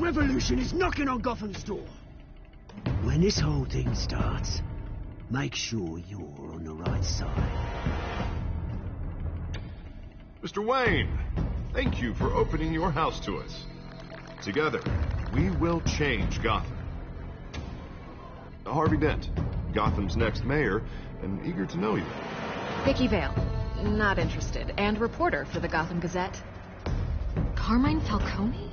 revolution is knocking on Gotham's door. When this whole thing starts, make sure you're on the right side. Mr. Wayne, thank you for opening your house to us. Together, we will change Gotham. Harvey Dent, Gotham's next mayor, and eager to know you. Vicky Vale, not interested, and reporter for the Gotham Gazette. Carmine Falcone?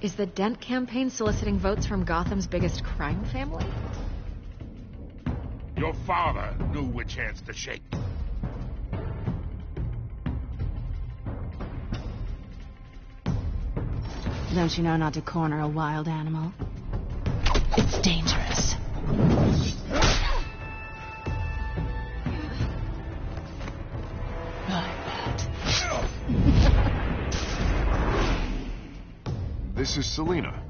Is the Dent campaign soliciting votes from Gotham's biggest crime family? Your father knew which hands to shake. Don't you know not to corner a wild animal? It's dangerous. This is Selina.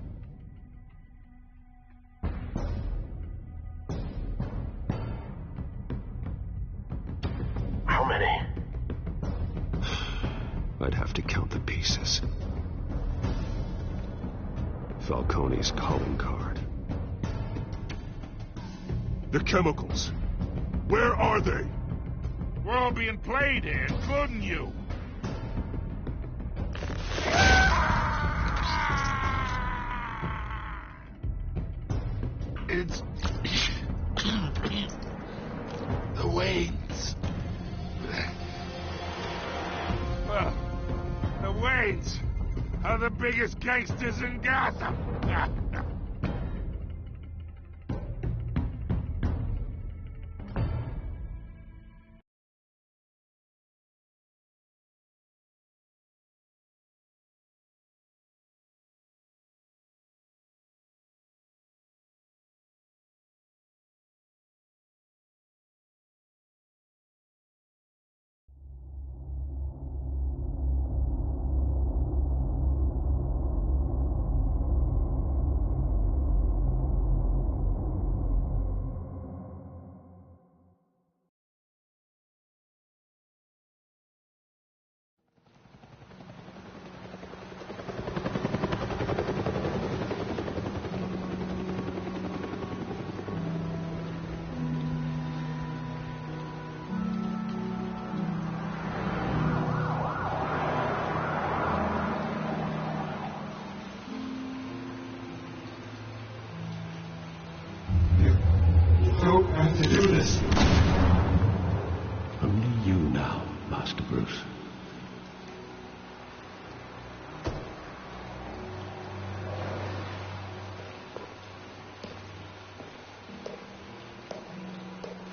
How many? I'd have to count the pieces. Falcone's calling card. The chemicals. Where are they? We're all being played here, including you. It's... the Waynes. The Waynes are the biggest gangsters in Gotham. To do this. Only you now, Master Bruce.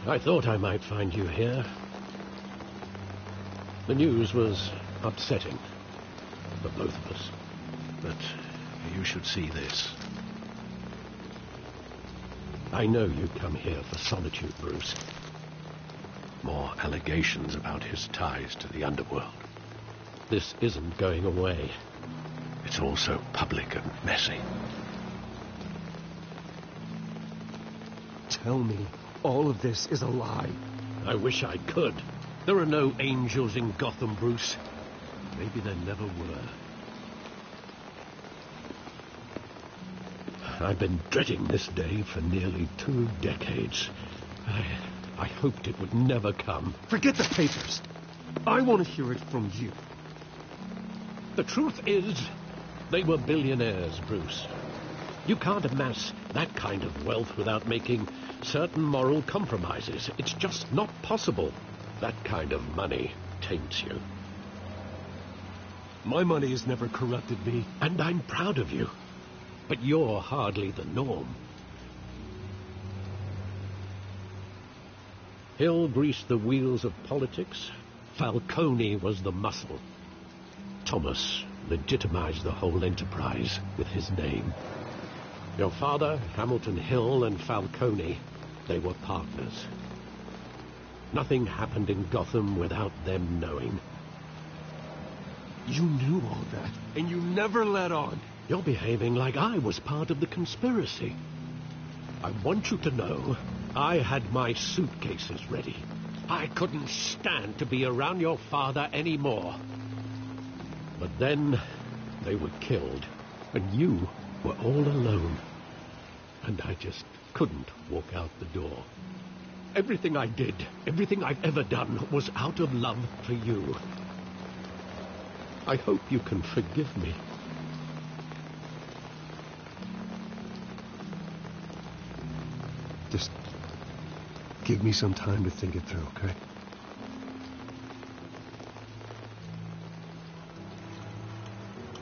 I thought I might find you here. The news was upsetting for both of us, but you should see this. I know you come here for solitude, Bruce. More allegations about his ties to the underworld. This isn't going away. It's all so public and messy. Tell me, all of this is a lie. I wish I could. There are no angels in Gotham, Bruce. Maybe there never were. I've been dreading this day for nearly 2 decades. I hoped it would never come. Forget the papers. I want to hear it from you. The truth is, they were billionaires, Bruce. You can't amass that kind of wealth without making certain moral compromises. It's just not possible. That kind of money taints you. My money has never corrupted me. And I'm proud of you. But you're hardly the norm. Hill greased the wheels of politics. Falcone was the muscle. Thomas legitimized the whole enterprise with his name. Your father, Hamilton Hill, and Falcone, they were partners. Nothing happened in Gotham without them knowing. You knew all that, and you never let on. You're behaving like I was part of the conspiracy. I want you to know I had my suitcases ready. I couldn't stand to be around your father anymore. But then they were killed, and you were all alone. And I just couldn't walk out the door. Everything I did, everything I've ever done, was out of love for you. I hope you can forgive me. Just give me some time to think it through, okay?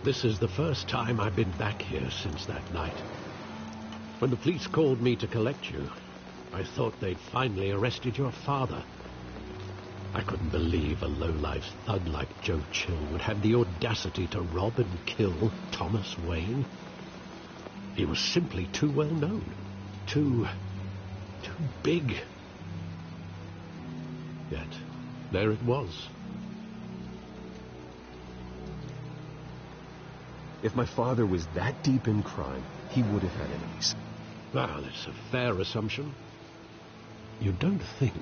This is the first time I've been back here since that night. When the police called me to collect you, I thought they'd finally arrested your father. I couldn't believe a low-life thug like Joe Chill would have the audacity to rob and kill Thomas Wayne. He was simply too well known. Too big. Yet, there it was. If my father was that deep in crime, he would have had enemies. Well, it's a fair assumption. You don't think?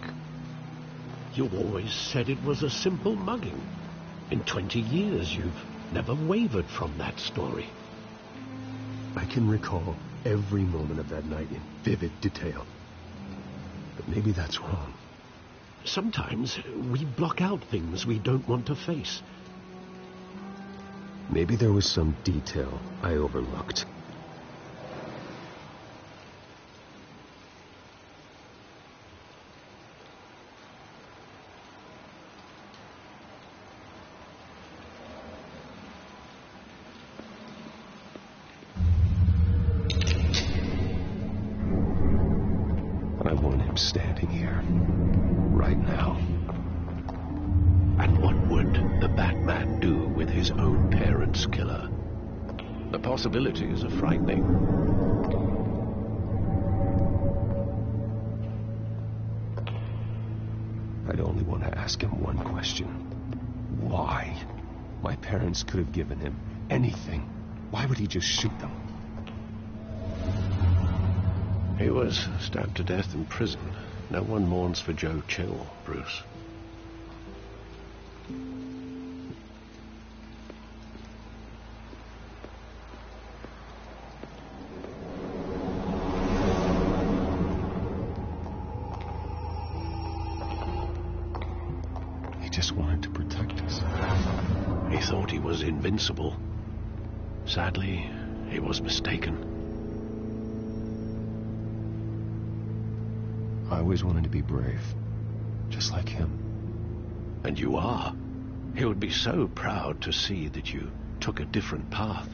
You always said it was a simple mugging. In 20 years, you've never wavered from that story. I can recall every moment of that night in vivid detail. But maybe that's wrong. Sometimes we block out things we don't want to face. Maybe there was some detail I overlooked. I want him standing here, right now. And what would the Batman do with his own parents' killer? The possibilities are frightening. I'd only want to ask him one question. Why? My parents could have given him anything. Why would he just shoot them? He was stabbed to death in prison. No one mourns for Joe Chill, Bruce. He just wanted to protect us. He thought he was invincible. Sadly, he was mistaken. I always wanted to be brave, just like him. And you are. He would be so proud to see that you took a different path.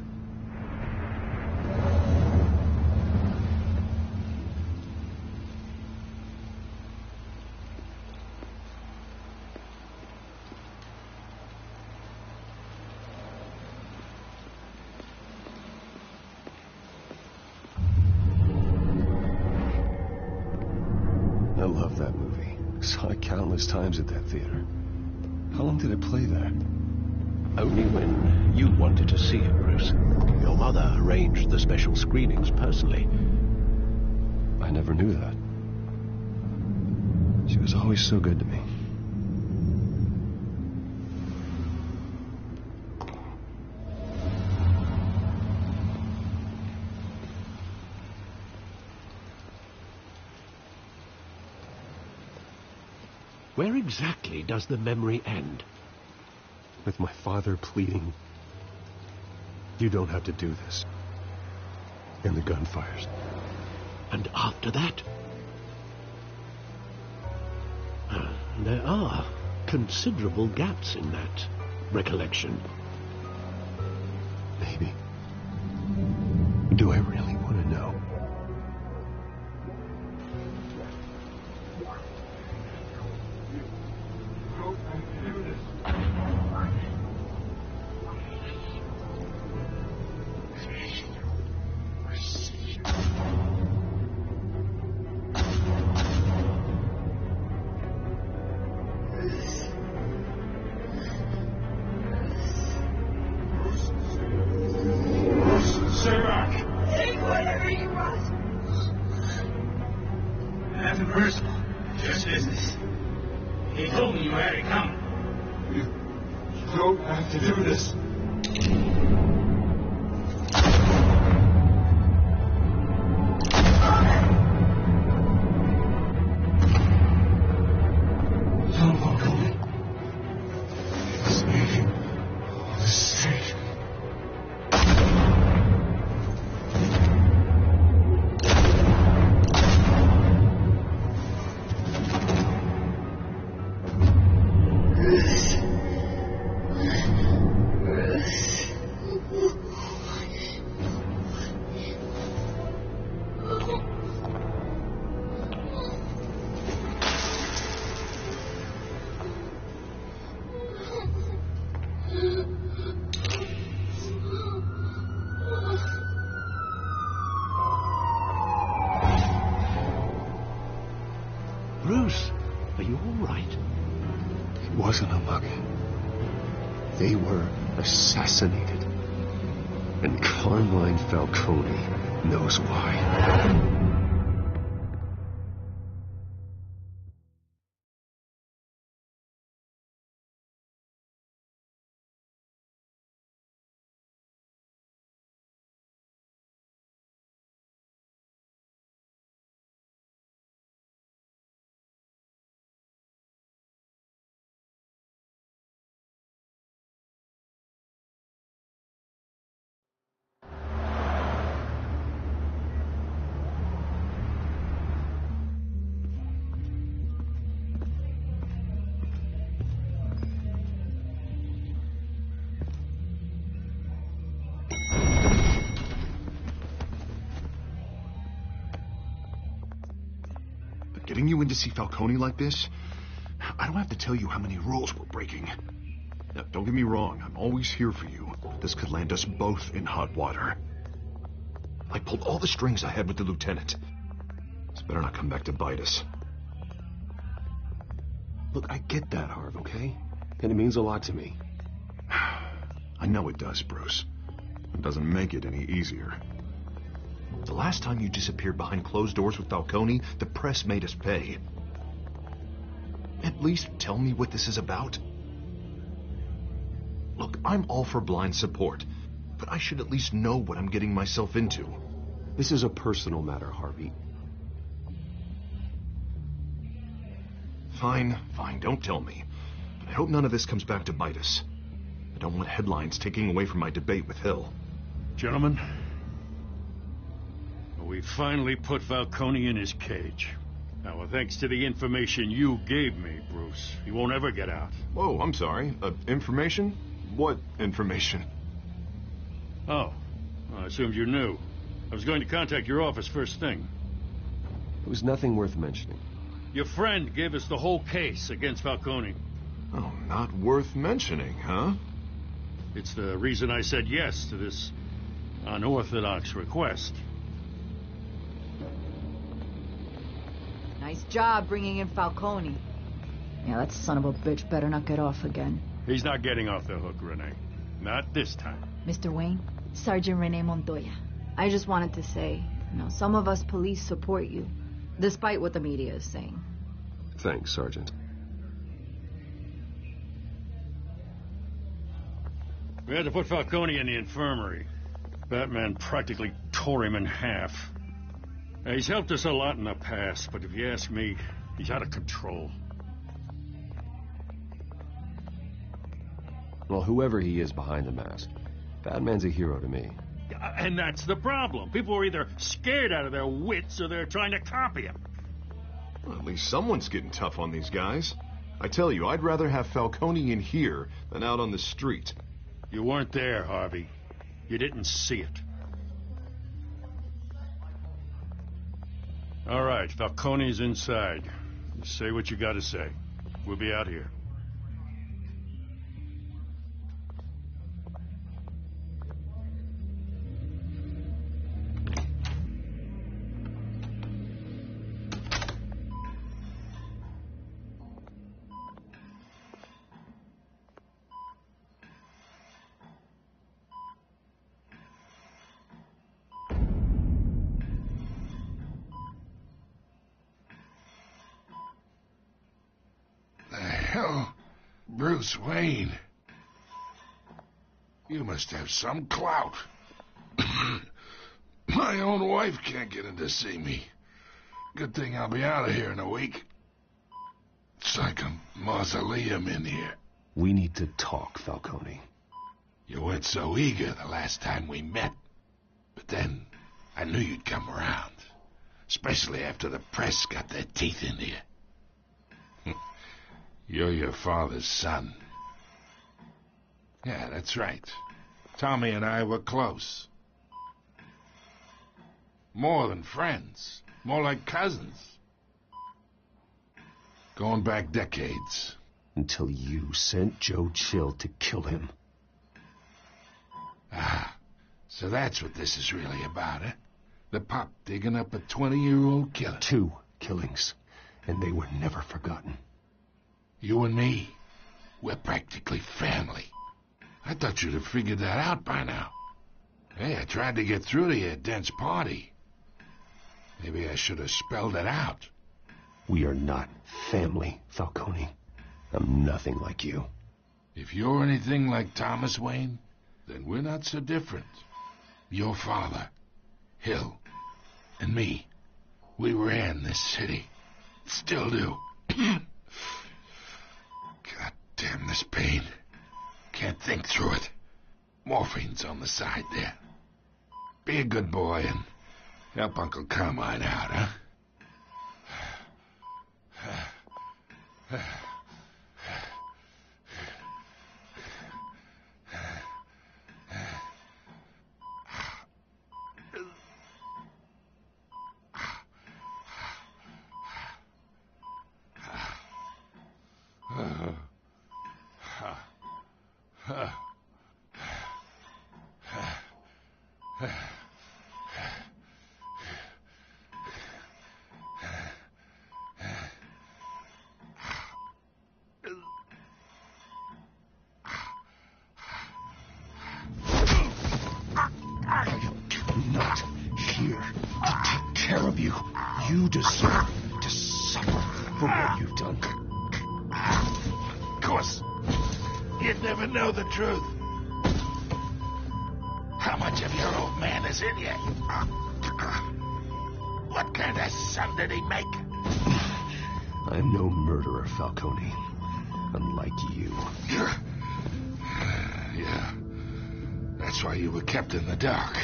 I love that movie. Saw it countless times at that theater. How long did it play there? Only when you wanted to see it, Bruce. Your mother arranged the special screenings personally. I never knew that. She was always so good to me. Where exactly does the memory end? With my father pleading, "You don't have to do this." And the gunfires. And after that? There are considerable gaps in that recollection. Maybe. Do I really want to know? Nothing personal, just business. He told me you had it coming. You don't have to do this. humbug. They were assassinated. And Carmine Falcone knows why. Getting you in to see Falcone like this? I don't have to tell you how many rules we're breaking. Now, don't get me wrong, I'm always here for you. This could land us both in hot water. I pulled all the strings I had with the lieutenant. This better not come back to bite us. Look, I get that, Harv, okay? And it means a lot to me. I know it does, Bruce. It doesn't make it any easier. The last time you disappeared behind closed doors with Falcone, the press made us pay. At least tell me what this is about. Look, I'm all for blind support, but I should at least know what I'm getting myself into. This is a personal matter, Harvey. Fine, don't tell me. But I hope none of this comes back to bite us. I don't want headlines taking away from my debate with Hill. Gentlemen, we finally put Falcone in his cage. Now, thanks to the information you gave me, Bruce, he won't ever get out. Whoa, I'm sorry. Information? What information? Oh, I assumed you knew. I was going to contact your office first thing. It was nothing worth mentioning. Your friend gave us the whole case against Falcone. Oh, not worth mentioning, huh? It's the reason I said yes to this unorthodox request. Nice job bringing in Falcone. Yeah, that son of a bitch better not get off again. He's not getting off the hook, Renee. Not this time. Mr. Wayne, Sergeant Renee Montoya. I just wanted to say, some of us police support you, despite what the media is saying. Thanks, Sergeant. We had to put Falcone in the infirmary. Batman practically tore him in half. He's helped us a lot in the past, but if you ask me, he's out of control. Well, whoever he is behind the mask, Batman's a hero to me. And that's the problem. People are either scared out of their wits or they're trying to copy him. Well, at least someone's getting tough on these guys. I tell you, I'd rather have Falcone in here than out on the street. You weren't there, Harvey. You didn't see it. All right, Falcone's inside. You say what you gotta say. We'll be out here. Bruce Wayne. You must have some clout. My own wife can't get in to see me. Good thing I'll be out of here in a week. It's like a mausoleum in here. We need to talk, Falcone. You weren't so eager the last time we met. But then, I knew you'd come around. Especially after the press got their teeth into you. You're your father's son. Yeah, that's right. Tommy and I were close. More than friends. More like cousins. Going back decades. Until you sent Joe Chill to kill him. Ah, so that's what this is really about, eh? The pop digging up a 20-year-old killer. 2 killings, and they were never forgotten. You and me, We're practically family. I thought you'd have figured that out by now. Hey, I tried to get through to your dense party. Maybe I should have spelled it out. We are not family, Falcone. I'm nothing like you. If you're anything like Thomas Wayne, then we're not so different. Your father, Hill, and me, we ran this city. Still do. God damn this pain. Can't think through it. Morphine's on the side there. Be a good boy and help Uncle Carmine out, huh? Not here to take care of you. You deserve to suffer for what you've done. Of course. You'd never know the truth. How much of your old man is in you? What kind of son did he make? I'm no murderer, Falcone. Unlike you. Yeah. That's why you were kept in the dark.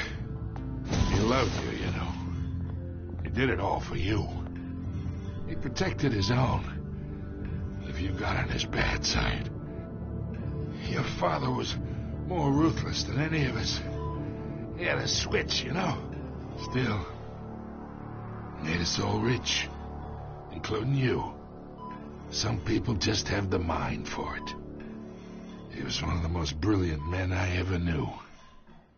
He loved you, you know. He did it all for you. He protected his own. If you got on his bad side. Your father was more ruthless than any of us. He had a switch, you know. Still, made us all rich. Including you. Some people just have the mind for it. He was one of the most brilliant men I ever knew.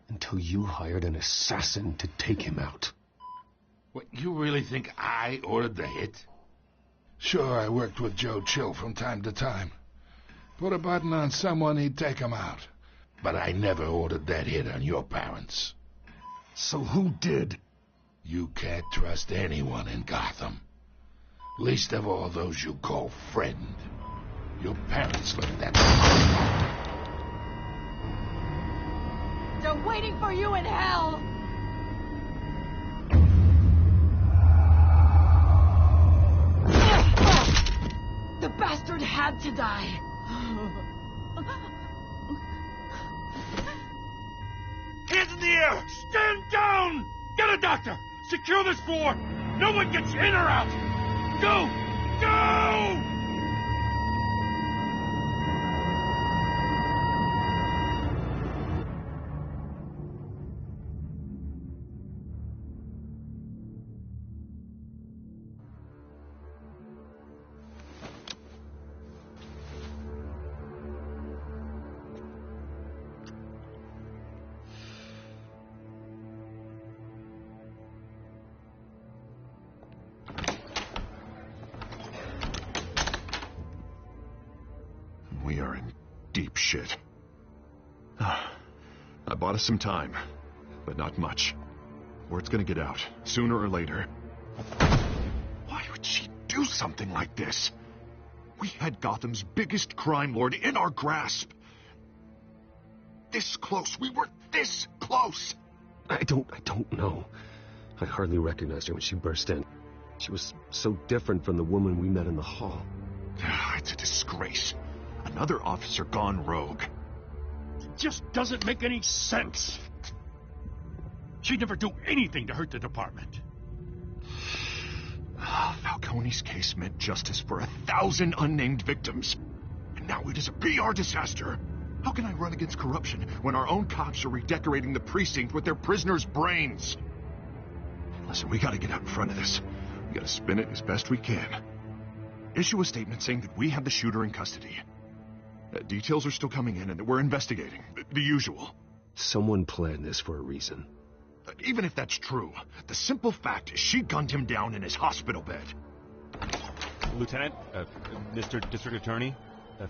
Until you hired an assassin to take him out. What, you really think I ordered the hit? Sure, I worked with Joe Chill from time to time. Put a button on someone, he'd take him out. But I never ordered that hit on your parents. So who did? You can't trust anyone in Gotham. Least of all those you call friend. Your parents looked at me. They're waiting for you in hell! The bastard had to die. Hands in the air! Stand down! Get a doctor! Secure this floor! No one gets in or out! Go! Go! We are in deep shit. I bought us some time, but not much. Word's gonna get out, sooner or later. Why would she do something like this? We had Gotham's biggest crime lord in our grasp. This close. We were this close. I don't know. I hardly recognized her when she burst in. She was so different from the woman we met in the hall. It's a disgrace. Another officer gone rogue. It just doesn't make any sense. She'd never do anything to hurt the department. Falcone's case meant justice for 1,000 unnamed victims. And now it is a PR disaster. How can I run against corruption when our own cops are redecorating the precinct with their prisoners' brains? Listen, we gotta get out in front of this. We gotta spin it as best we can. Issue a statement saying that we have the shooter in custody. Details are still coming in and that we're investigating. The usual. Someone planned this for a reason. Even if that's true, the simple fact is she gunned him down in his hospital bed. Lieutenant, Mr. District Attorney,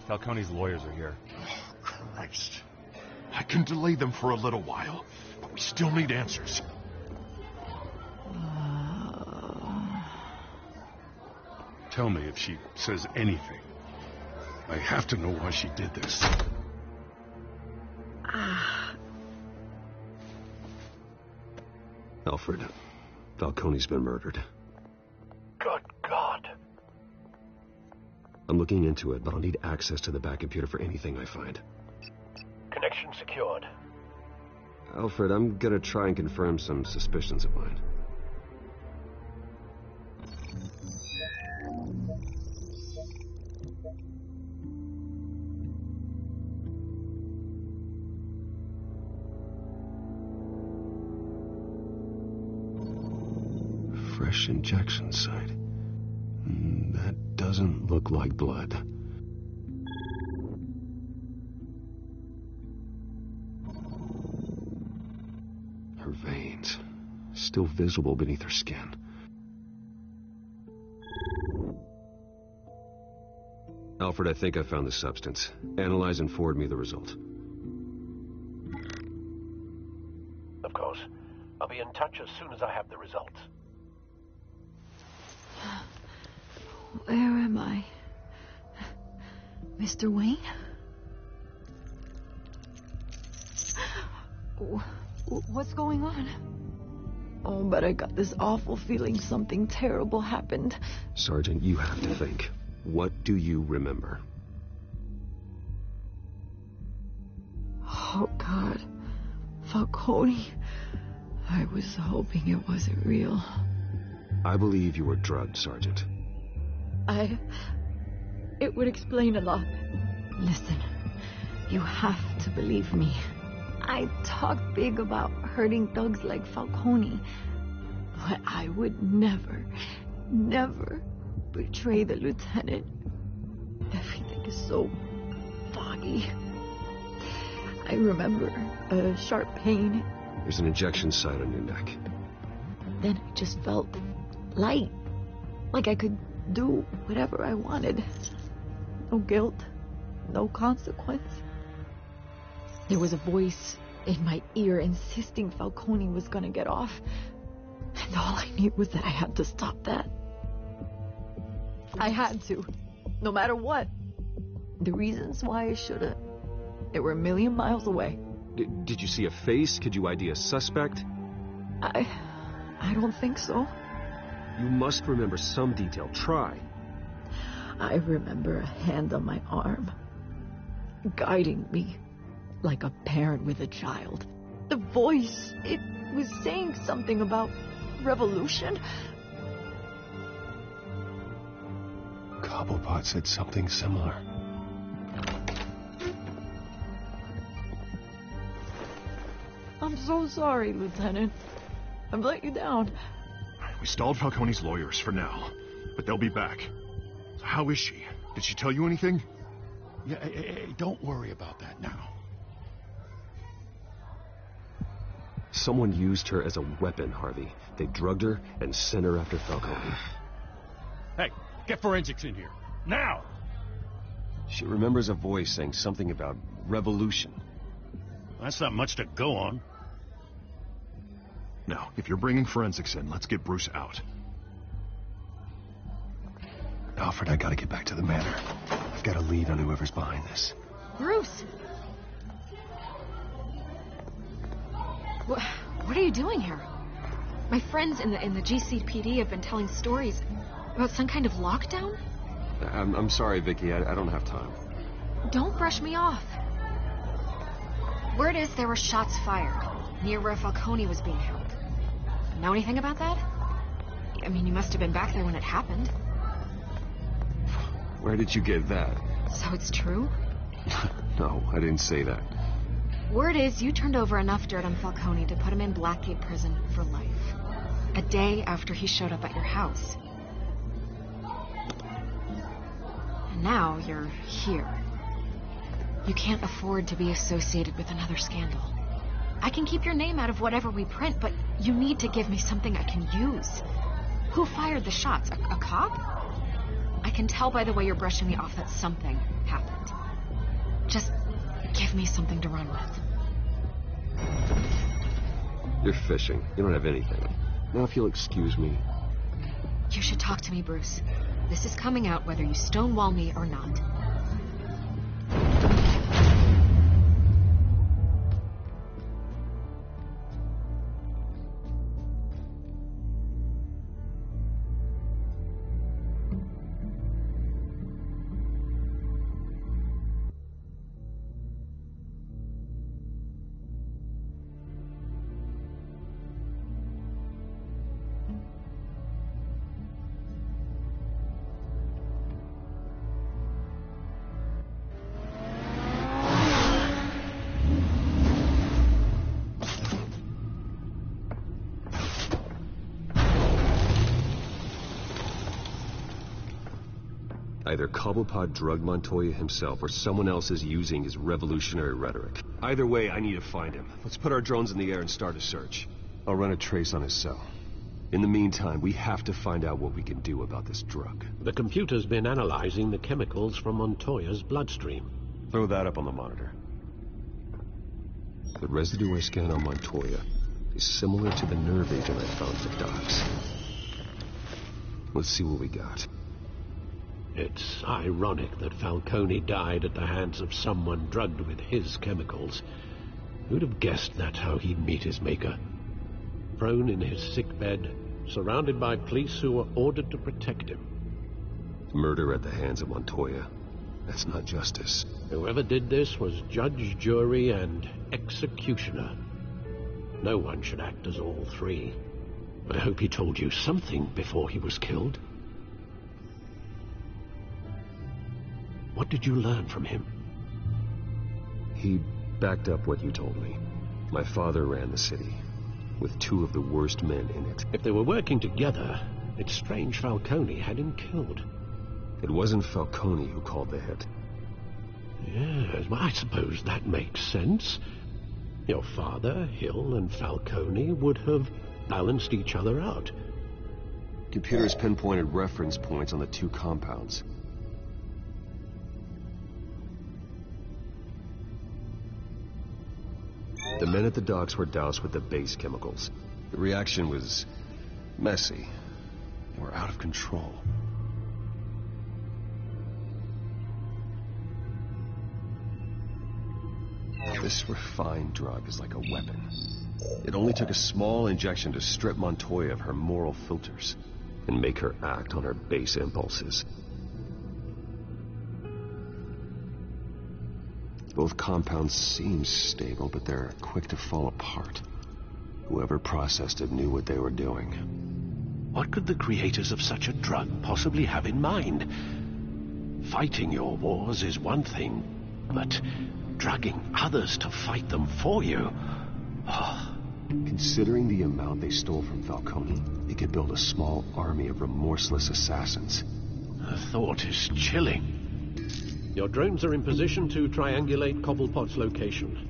Falcone's lawyers are here. Oh, Christ. I can delay them for a little while, but we still need answers. Tell me if she says anything. I have to know why she did this. Alfred, Falcone's been murdered. Good God. I'm looking into it, but I'll need access to the back computer for anything I find. Connection secured. Alfred, I'm gonna try and confirm some suspicions of mine. Fresh injection site. That doesn't look like blood. Her veins, still visible beneath her skin. Alfred, I think I found the substance. Analyze and forward me the result. Of course. I'll be in touch as soon as I have the results. Where am I? Mr. Wayne? What's going on? Oh, but I got this awful feeling something terrible happened. Sergeant, you have to think. What do you remember? Oh, God. Falcone. I was hoping it wasn't real. I believe you were drugged, Sergeant. It would explain a lot. Listen, you have to believe me. I talk big about hurting thugs like Falcone, but I would never betray the lieutenant. Everything is so foggy. I remember a sharp pain. There's an injection site on your neck. Then I just felt light, like I could do whatever I wanted. No guilt, no consequence. There was a voice in my ear insisting Falcone was gonna get off. And all I knew was that I had to stop that. I had to, no matter what. The reasons why I should've, they were a million miles away. Did you see a face? Could you ID a suspect? I don't think so. You must remember some detail. Try. I remember a hand on my arm, guiding me like a parent with a child. The voice, it was saying something about revolution. Cobblepot said something similar. I'm so sorry, Lieutenant. I've let you down. We stalled Falcone's lawyers for now, but they'll be back. So how is she? Did she tell you anything? Yeah, hey, don't worry about that now. Someone used her as a weapon, Harvey. They drugged her and sent her after Falcone. Hey, get forensics in here. Now! She remembers a voice saying something about revolution. That's not much to go on. Now, if you're bringing forensics in, let's get Bruce out. Alfred, I gotta get back to the manor. I've got a lead on whoever's behind this. Bruce! What are you doing here? My friends in the GCPD have been telling stories about some kind of lockdown? I'm sorry, Vicky. I don't have time. Don't brush me off. Word is there were shots fired near where Falcone was being held. Know anything about that? I mean, you must have been back there when it happened. Where did you get that? So it's true? No, I didn't say that. Word is you turned over enough dirt on Falcone to put him in Blackgate Prison for life. A day after he showed up at your house. And now you're here. You can't afford to be associated with another scandal. I can keep your name out of whatever we print, but you need to give me something I can use. Who fired the shots? A cop? I can tell by the way you're brushing me off that something happened. Just give me something to run with. You're fishing. You don't have anything. Now if you'll excuse me. You should talk to me, Bruce. This is coming out whether you stonewall me or not. Either Cobblepot drugged Montoya himself, or someone else is using his revolutionary rhetoric. Either way, I need to find him. Let's put our drones in the air and start a search. I'll run a trace on his cell. In the meantime, we have to find out what we can do about this drug. The computer's been analyzing the chemicals from Montoya's bloodstream. Throw that up on the monitor. The residue I scanned on Montoya is similar to the nerve agent I found for Docs. Let's see what we got. It's ironic that Falcone died at the hands of someone drugged with his chemicals. Who'd have guessed that's how he'd meet his maker? Prone in his sickbed, surrounded by police who were ordered to protect him. Murder at the hands of Montoya. That's not justice. Whoever did this was judge, jury, and executioner. No one should act as all three. I hope he told you something before he was killed. What did you learn from him? He backed up what you told me. My father ran the city, with two of the worst men in it. If they were working together, it's strange Falcone had him killed. It wasn't Falcone who called the hit. Yes, well, I suppose that makes sense. Your father, Hill, and Falcone would have balanced each other out. Computers pinpointed reference points on the two compounds. The men at the docks were doused with the base chemicals. The reaction was messy. They were out of control. This refined drug is like a weapon. It only took a small injection to strip Montoya of her moral filters and make her act on her base impulses. Both compounds seem stable, but they're quick to fall apart. Whoever processed it knew what they were doing. What could the creators of such a drug possibly have in mind? Fighting your wars is one thing, but drugging others to fight them for you... Oh. Considering the amount they stole from Falcone, they could build a small army of remorseless assassins. The thought is chilling. Your drones are in position to triangulate Cobblepot's location.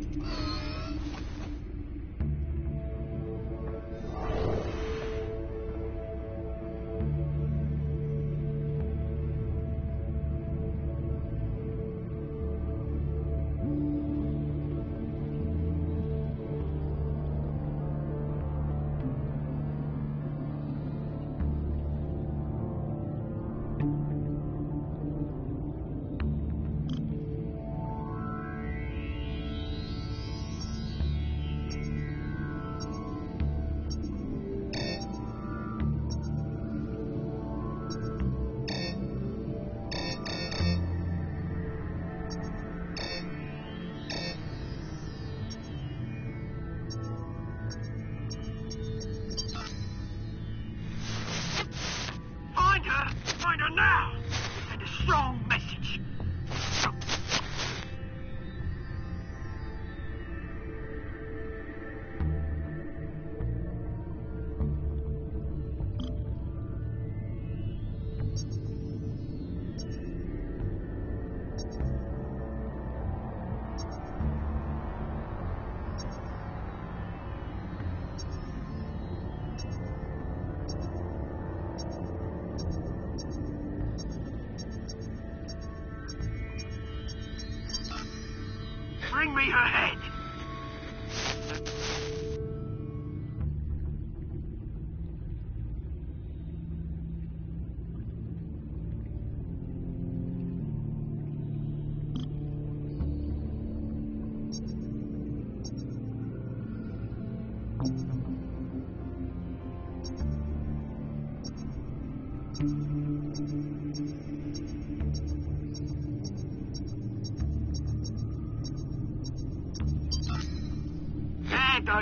bring me her head.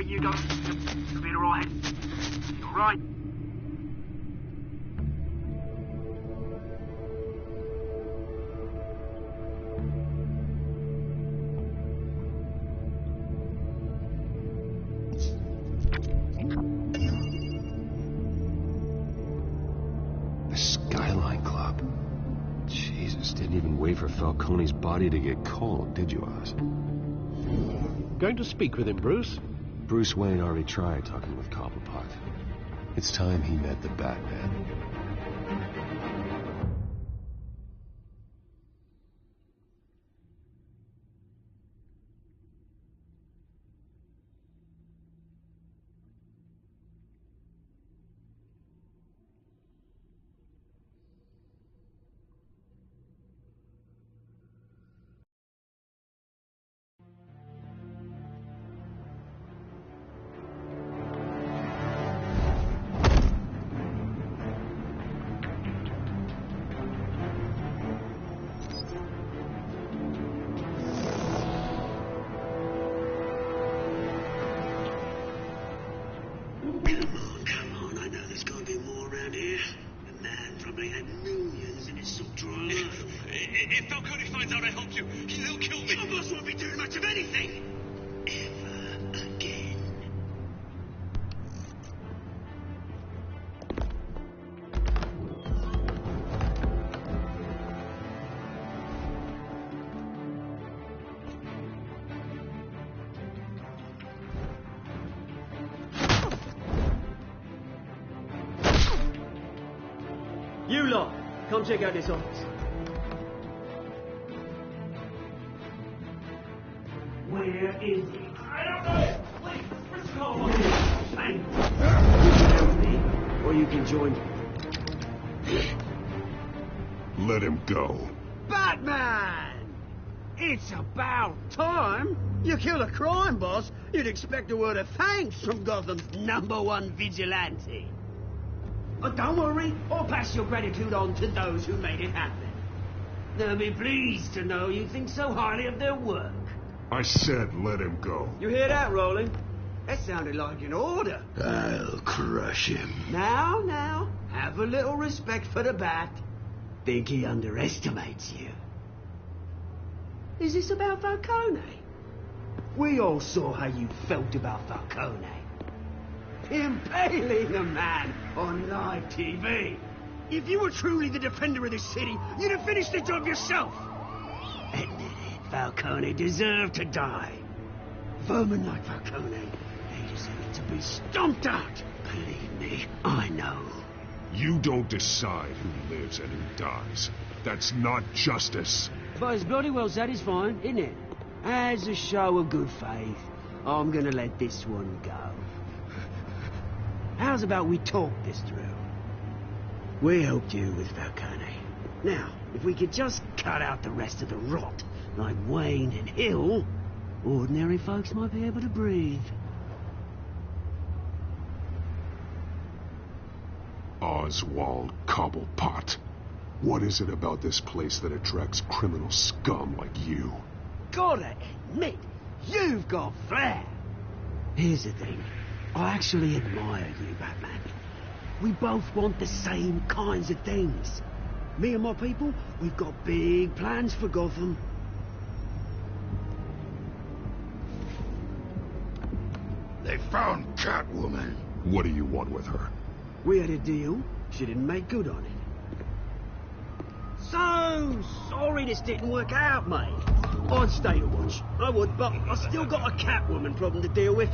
You go. You'll be alright. You're right. The Skyline Club. Jesus, didn't even wait for Falcone's body to get cold, did you, Oz? Going to speak with him, Bruce? Bruce Wayne already tried talking with Cobblepot. It's time he met the Batman. If Falcone finds out I helped you, he'll kill me. Your boss won't be doing much of anything. Ever again. You lot, come check out this office. Where is he? I don't know. Wait, where's the call? Or you can join me. Let him go. Batman! It's about time. You kill a crime boss, you'd expect a word of thanks from Gotham's #1 vigilante. But don't worry, I'll pass your gratitude on to those who made it happen. They'll be pleased to know you think so highly of their work. I said let him go. You hear that, Roland? That sounded like an order. I'll crush him. Now, have a little respect for the Bat. Think he underestimates you. Is this about Falcone? We all saw how you felt about Falcone. Impaling a man on live TV. If you were truly the defender of the city, you'd have finished the job yourself. Admit it, Falcone deserved to die. Vermin like Falcone, they deserve to be stomped out. Believe me, I know. You don't decide who lives and who dies. That's not justice. But it's bloody well satisfying, isn't it? As a show of good faith, I'm gonna let this one go. How's about we talk this through? We helped you with Falcone. Now, if we could just cut out the rest of the rot, like Wayne and Hill, ordinary folks might be able to breathe. Oswald Cobblepot. What is it about this place that attracts criminal scum like you? Gotta admit, you've got flair. Here's the thing. I actually admire you, Batman. We both want the same kinds of things. Me and my people, we've got big plans for Gotham. They found Catwoman. What do you want with her? We had a deal. She didn't make good on it. So sorry this didn't work out, mate. I'd stay to watch. I would, but I still got a Catwoman problem to deal with.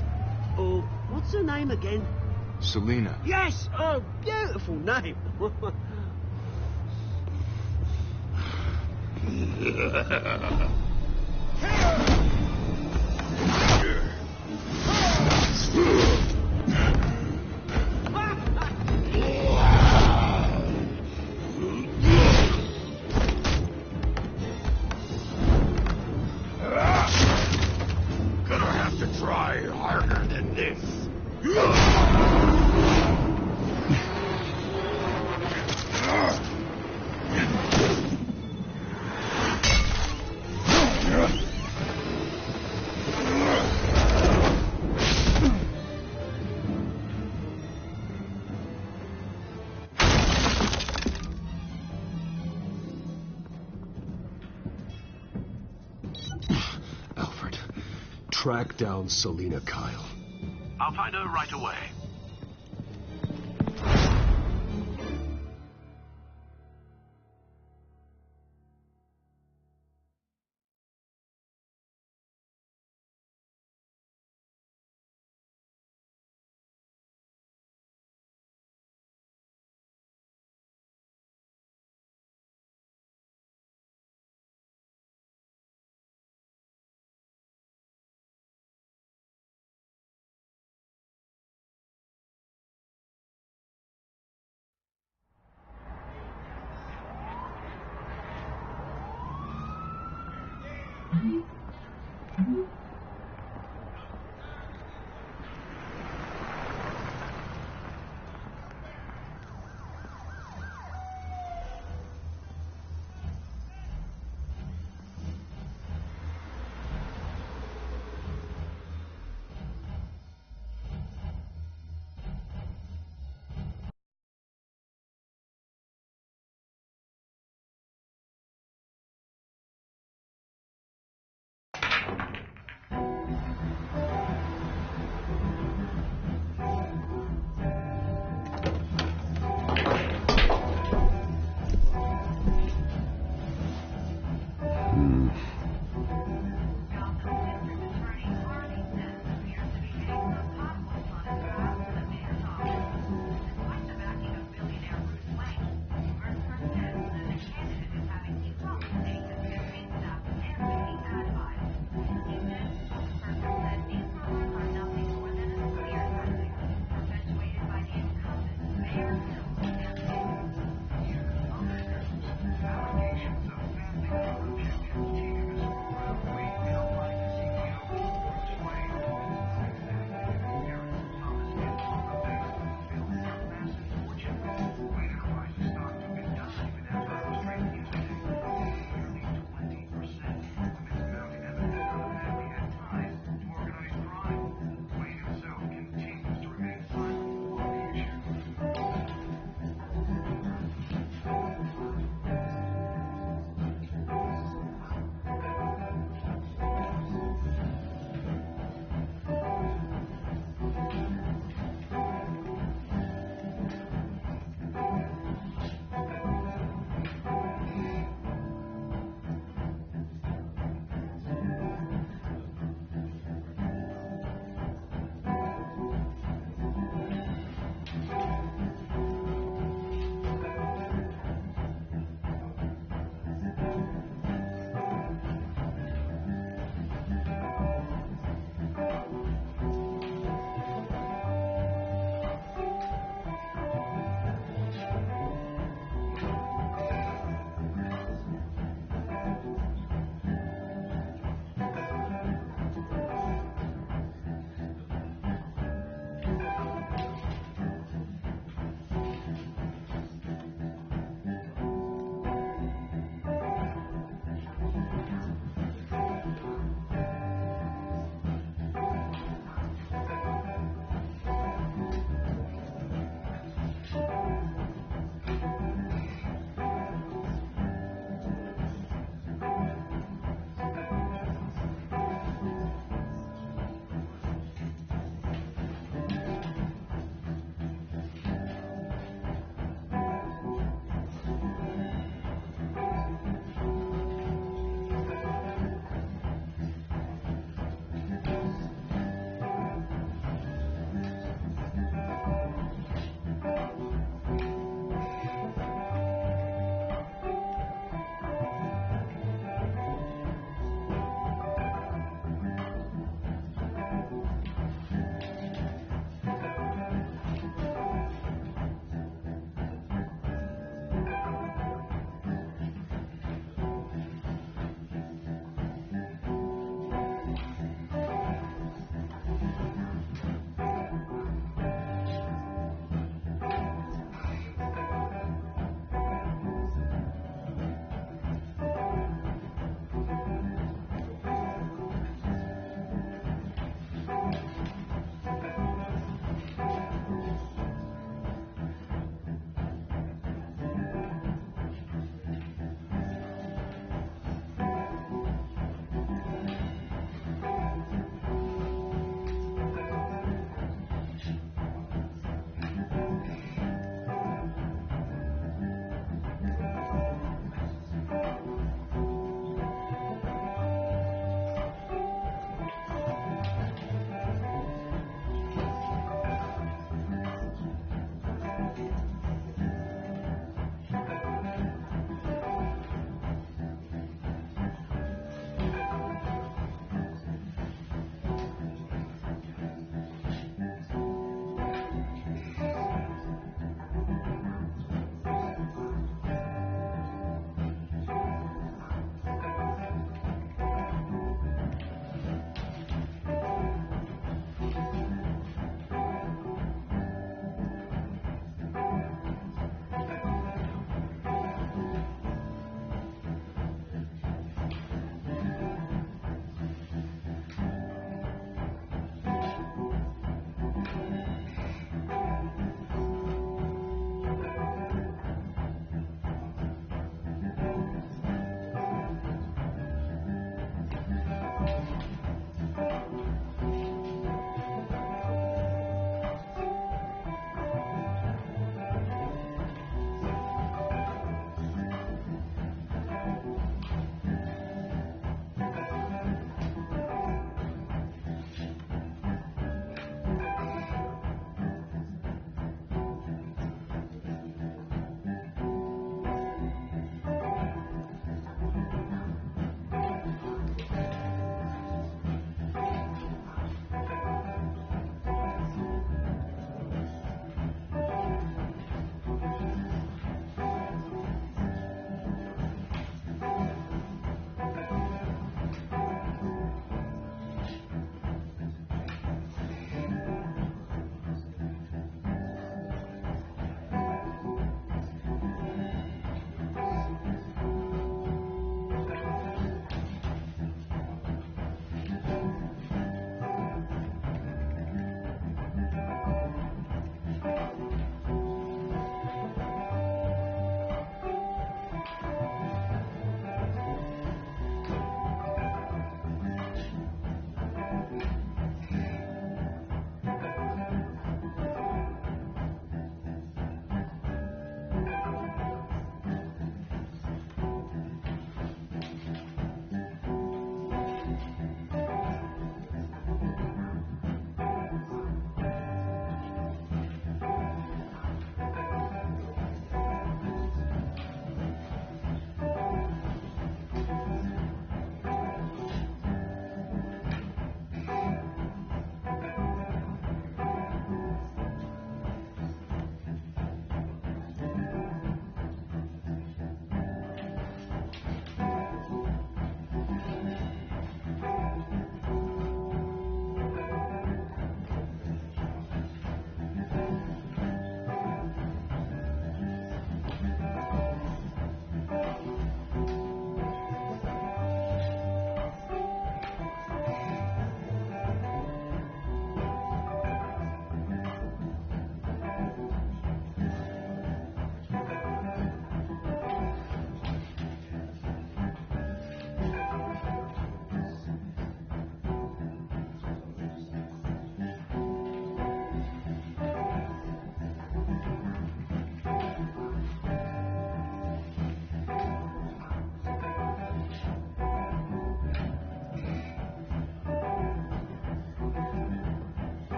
Oh, what's her name again? Selina. Yes! Oh, beautiful name. have to try harder than this. Alfred, track down Selina Kyle. I'll find her right away.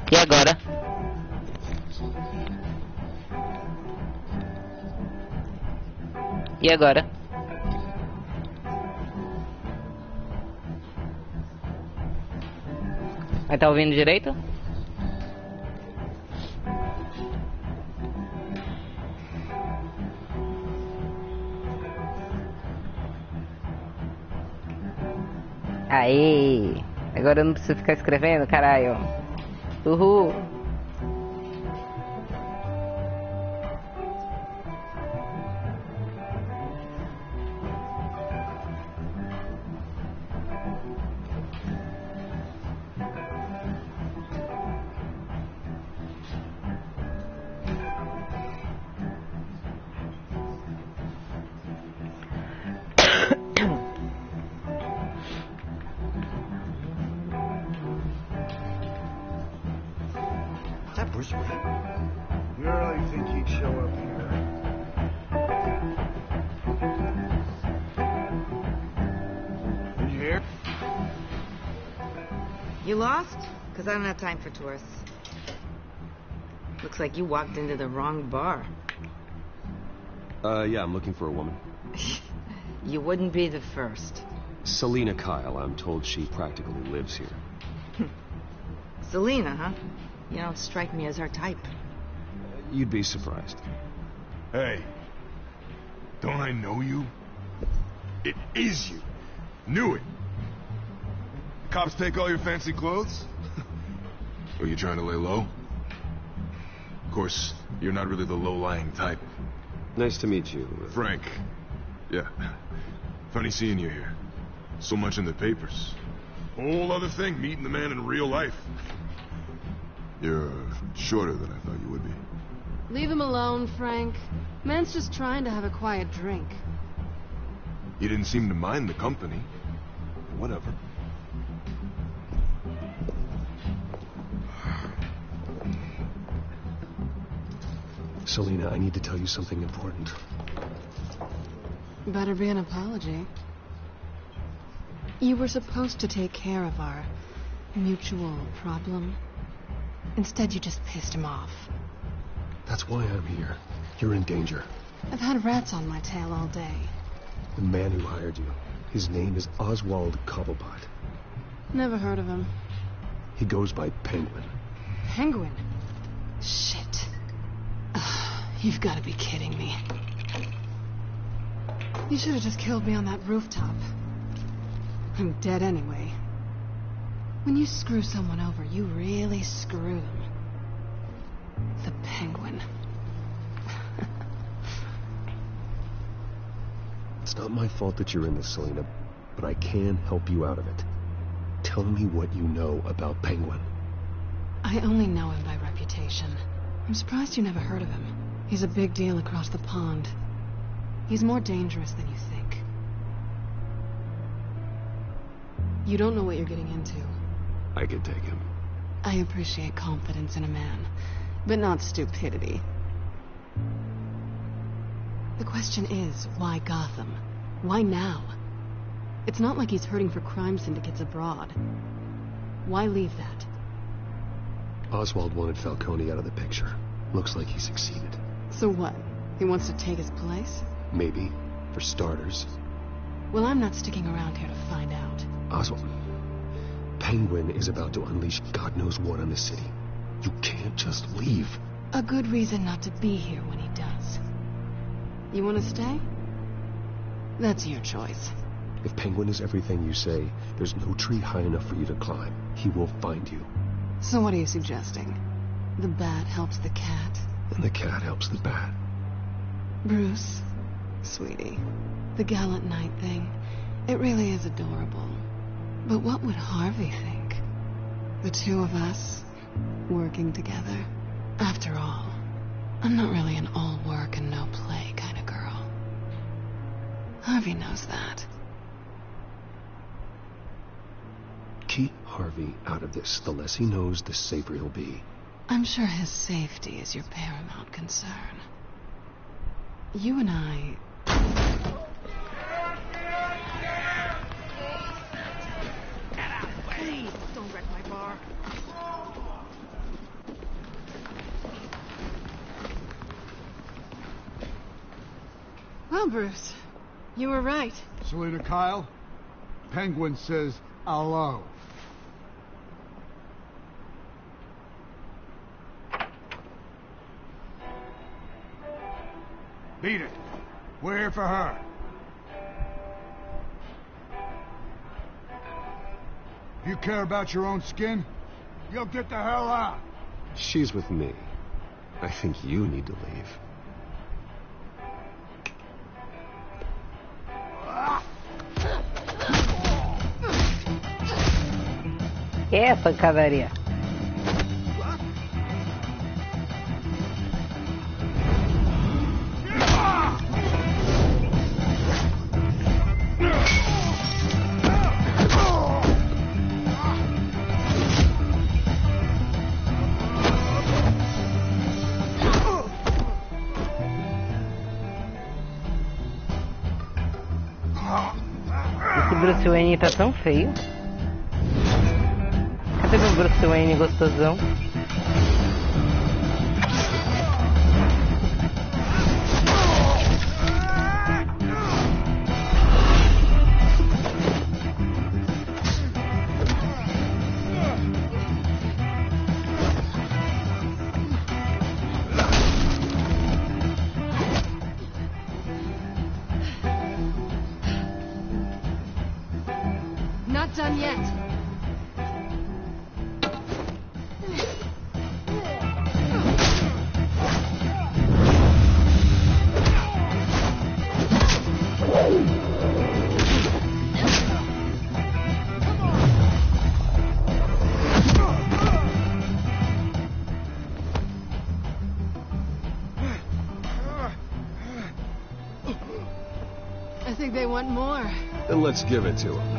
E agora? E agora? Mas tá ouvindo direito? Aí, agora eu não preciso ficar escrevendo, caralho. Uhul. That Bruce Wayne? You really think he'd show up here? Did you hear? You lost? Because I don't have time for tourists. Looks like you walked into the wrong bar. Yeah, I'm looking for a woman. You wouldn't be the first. Selina Kyle, I'm told she practically lives here. Selina, huh? You don't strike me as her type. You'd be surprised. Hey, don't I know you? It is you. Knew it. The cops take all your fancy clothes? Are you trying to lay low? Of course, you're not really the low-lying type. Nice to meet you. Frank. Yeah. Funny seeing you here. So much in the papers. Whole other thing, meeting the man in real life. You're shorter than I thought you would be. Leave him alone, Frank. Man's just trying to have a quiet drink. You didn't seem to mind the company. Whatever. Selina, I need to tell you something important. Better be an apology. You were supposed to take care of our mutual problem. Instead, you just pissed him off. That's why I'm here. You're in danger. I've had rats on my tail all day. The man who hired you, his name is Oswald Cobblepot. Never heard of him. He goes by Penguin. Penguin? Shit. You've got to be kidding me. You should have just killed me on that rooftop. I'm dead anyway. When you screw someone over, you really screw them. The Penguin. It's not my fault that you're in this, Selina, but I can help you out of it. Tell me what you know about Penguin. I only know him by reputation. I'm surprised you never heard of him. He's a big deal across the pond. He's more dangerous than you think. You don't know what you're getting into. I can take him. I appreciate confidence in a man, but not stupidity. The question is, why Gotham? Why now? It's not like he's hurting for crime syndicates abroad. Why leave that? Oswald wanted Falcone out of the picture. Looks like he succeeded. So what? He wants to take his place? Maybe, for starters. Well, I'm not sticking around here to find out. Oswald, Penguin is about to unleash God knows what on the city. You can't just leave. A good reason not to be here when he does. You want to stay? That's your choice. If Penguin is everything you say, there's no tree high enough for you to climb. He will find you. So what are you suggesting? The bat helps the cat? And the cat helps the bat. Bruce, sweetie, the gallant knight thing, it really is adorable. But what would Harvey think? The two of us, working together? After all, I'm not really an all work and no play kind of girl. Harvey knows that. Keep Harvey out of this. The less he knows, the safer he'll be. I'm sure his safety is your paramount concern. You and I... Please, don't wreck my bar. Well, Bruce, you were right. Selena Kyle, Penguin says hello. Beat it. We're here for her. If you care about your own skin, you'll get the hell out. She's with me. I think you need to leave. Que é pancadaria? Esse Bruce Wayne tá tão feio. Cadê meu Bruce Wayne gostosão? Not done yet. I think they want more. Then let's give it to him.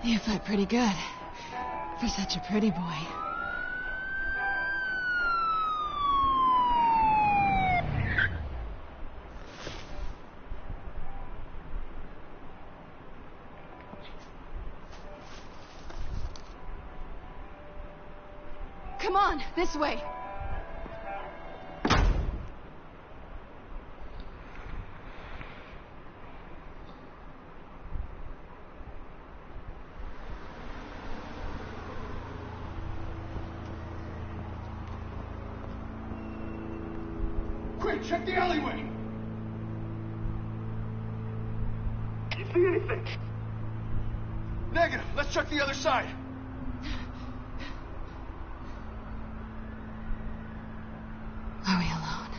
You fight pretty good. For such a pretty boy. Come on, this way. Quick, check the alleyway! You see anything? Negative. Let's check the other side. Are we alone?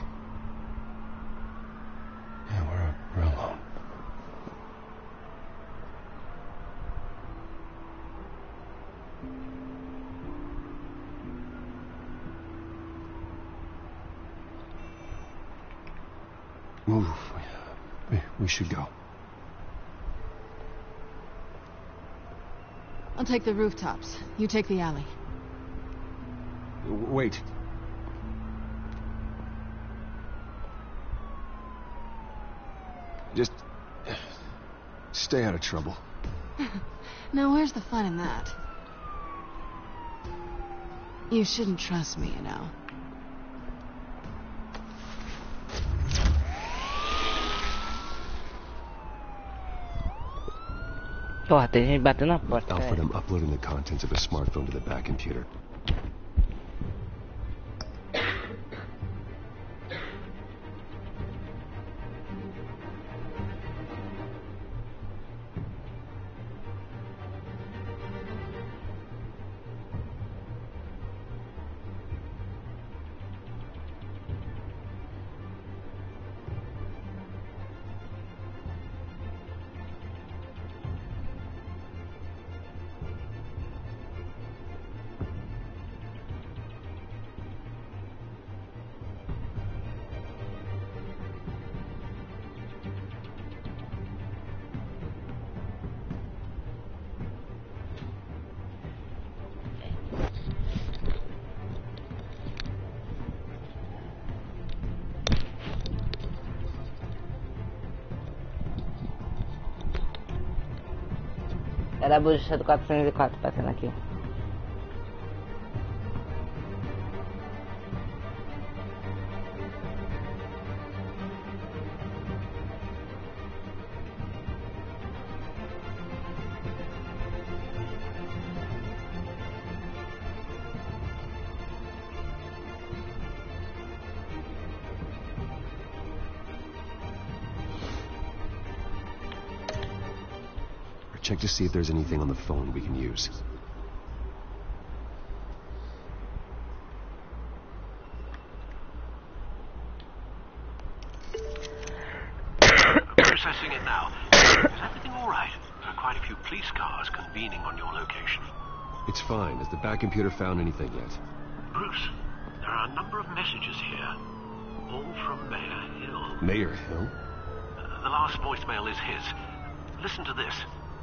Yeah, we're alone. Move. We should go. I'll take the rooftops. You take the alley. Wait. Just stay out of trouble. Now, where's the fun in that? You shouldn't trust me, you know. Porra, tem gente batendo na porta. Alfred, I'm uploading the contents of a smartphone to the back computer. Era a bucha do 404 passando aqui. Check to see if there's anything on the phone we can use. Processing it now. Is everything all right? There are quite a few police cars convening on your location. It's fine. Has the back computer found anything yet? Bruce, there are a number of messages here. All from Mayor Hill. Mayor Hill? The last voicemail is his. Listen to this.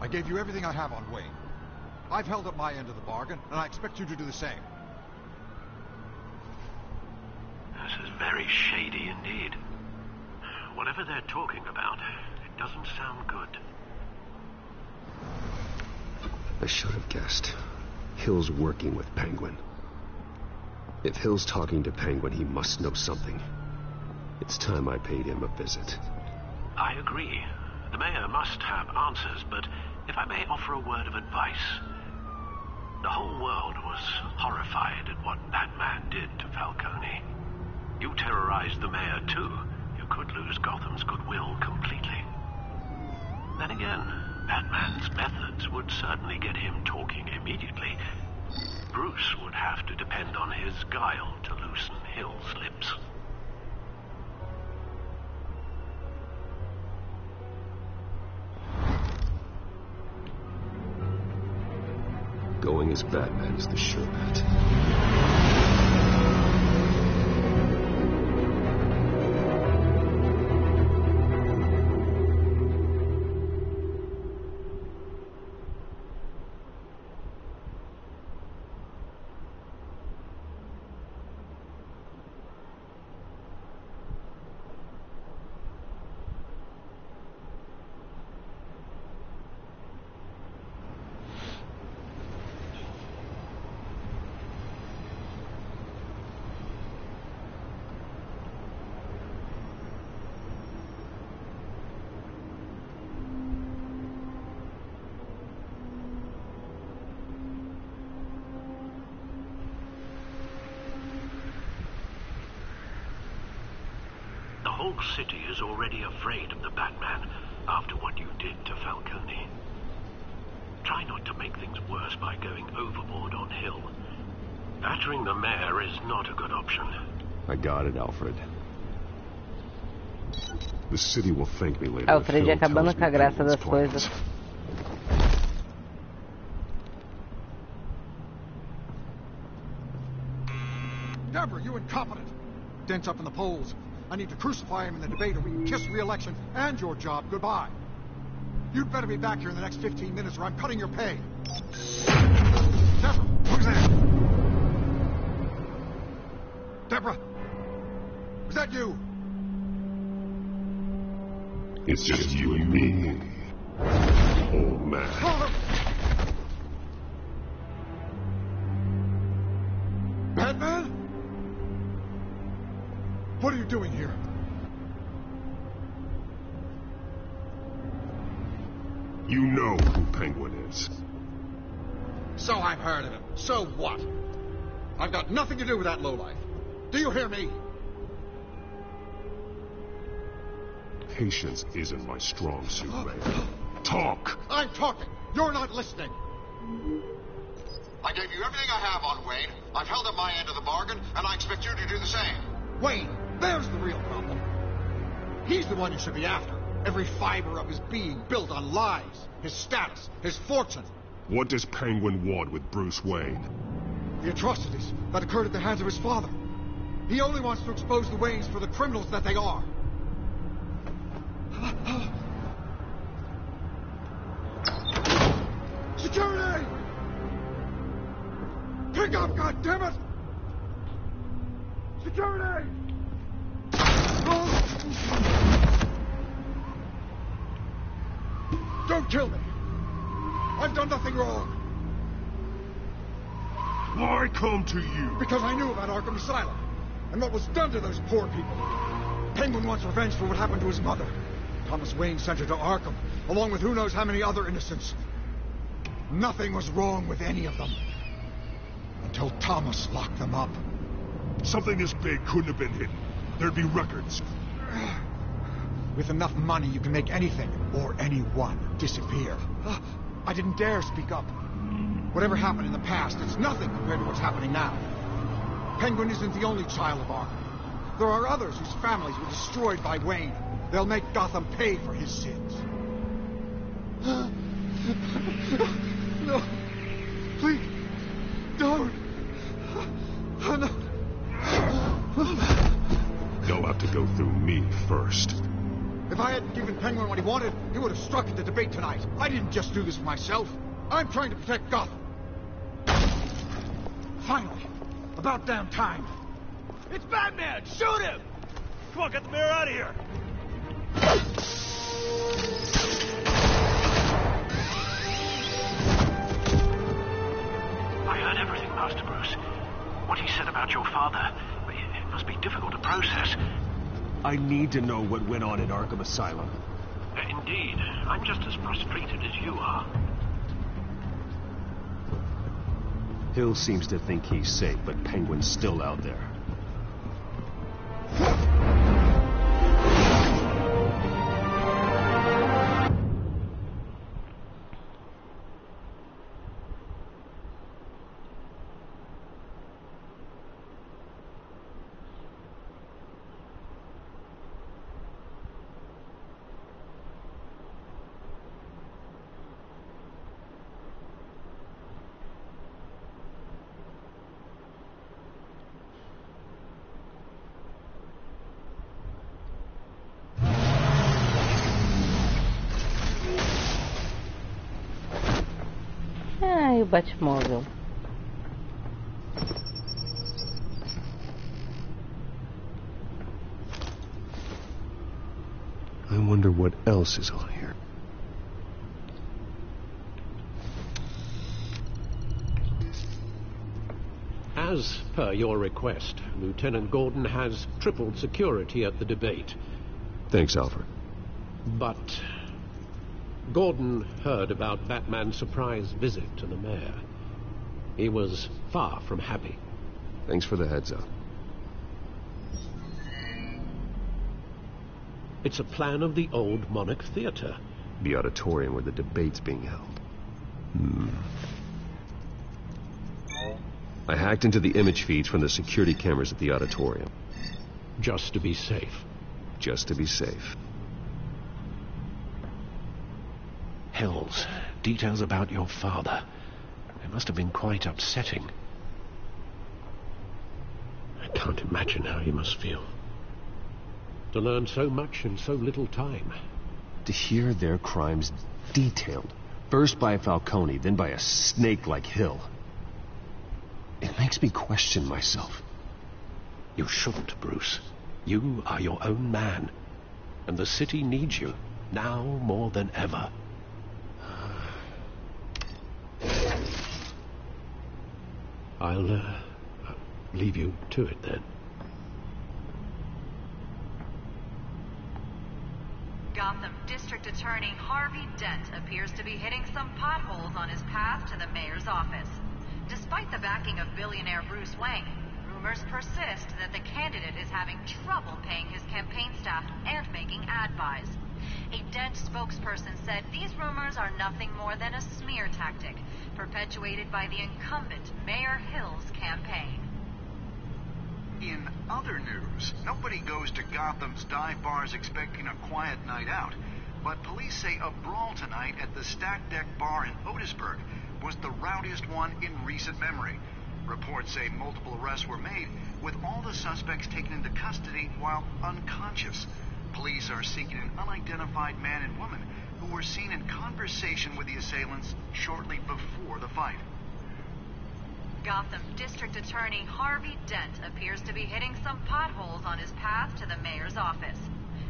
I gave you everything I have on Wayne. I've held up my end of the bargain, and I expect you to do the same. This is very shady indeed. Whatever they're talking about, it doesn't sound good. I should have guessed. Hill's working with Penguin. If Hill's talking to Penguin, he must know something. It's time I paid him a visit. I agree. The mayor must have answers, but if I may offer a word of advice. The whole world was horrified at what Batman did to Falcone. You terrorized the mayor too. You could lose Gotham's goodwill completely. Then again, Batman's methods would certainly get him talking immediately. Bruce would have to depend on his guile to loosen Hill's lips. Going as Batman is the sure bet. The whole city is already afraid of the Batman after what you did to Falcone. Try not to make things worse by going overboard on Hill. Battering the mayor is not a good option. I got it, Alfred. The city will thank me later. Alfred acabando com a graça das coisas. Deborah, you incompetent! Dent's up in the polls. I need to crucify him in the debate or we can kiss re-election and your job goodbye. You'd better be back here in the next 15 minutes or I'm cutting your pay. Deborah, who's that? Deborah? Was that you? It's just you and me, old man. Batman? What are you doing here? You know who Penguin is. So I've heard of him. So what? I've got nothing to do with that lowlife. Do you hear me? Patience isn't my strong suit, Mayor. Talk! I'm talking. You're not listening. I gave you everything I have on Wayne. I've held up my end of the bargain, and I expect you to do the same. Wayne, there's the real problem. He's the one you should be after. Every fiber of his being built on lies, his status, his fortune. What does Penguin want with Bruce Wayne? The atrocities that occurred at the hands of his father. He only wants to expose the Waynes for the criminals that they are. Security! Pick up, goddammit! Security! Don't kill me! I've done nothing wrong. Why come to you? Because I knew about Arkham Asylum and what was done to those poor people. Penguin wants revenge for what happened to his mother. Thomas Wayne sent her to Arkham, along with who knows how many other innocents. Nothing was wrong with any of them. Until Thomas locked them up. Something this big couldn't have been hidden. There'd be records. With enough money, you can make anything, or anyone, disappear. I didn't dare speak up. Whatever happened in the past, it's nothing compared to what's happening now. Penguin isn't the only child of Arkham. There are others whose families were destroyed by Wayne. They'll make Gotham pay for his sins. No. Please. Don't. No. You'll have to go through me first. If I hadn't given Penguin what he wanted, he would have struck at the debate tonight. I didn't just do this for myself. I'm trying to protect Gotham. Finally. About damn time. It's Batman! Shoot him! Come on, get the mayor out of here! I heard everything, Master Bruce. What he said about your father, it must be difficult to process. I need to know what went on in Arkham Asylum. Indeed. I'm just as frustrated as you are. Hill seems to think he's safe, but Penguin's still out there. Ah, e o Batmóvel. I wonder what else is on here. As per your request, Lieutenant Gordon has tripled security at the debate. Thanks, Alfred. But Gordon heard about Batman's surprise visit to the mayor. He was far from happy. Thanks for the heads up. It's a plan of the old Monarch Theater. The auditorium where the debate's being held. I hacked into the image feeds from the security cameras at the auditorium. Just to be safe. Just to be safe. Hills, details about your father. It must have been quite upsetting. I can't imagine how you must feel. To learn so much in so little time. To hear their crimes detailed. First by Falcone, then by a snake like Hill. It makes me question myself. You shouldn't, Bruce. You are your own man. And the city needs you, now more than ever. I'll leave you to it then. Gotham District Attorney Harvey Dent appears to be hitting some potholes on his path to the mayor's office. Despite the backing of billionaire Bruce Wayne, rumors persist that the candidate is having trouble paying his campaign staff and making ad buys. A Dent spokesperson said these rumors are nothing more than a smear tactic perpetuated by the incumbent Mayor Hill's campaign. In other news, nobody goes to Gotham's dive bars expecting a quiet night out, but police say a brawl tonight at the Stack Deck Bar in Otisburg was the rowdiest one in recent memory. Reports say multiple arrests were made, with all the suspects taken into custody while unconscious. Police are seeking an unidentified man and woman who were seen in conversation with the assailants shortly before the fight. Gotham District Attorney Harvey Dent appears to be hitting some potholes on his path to the mayor's office.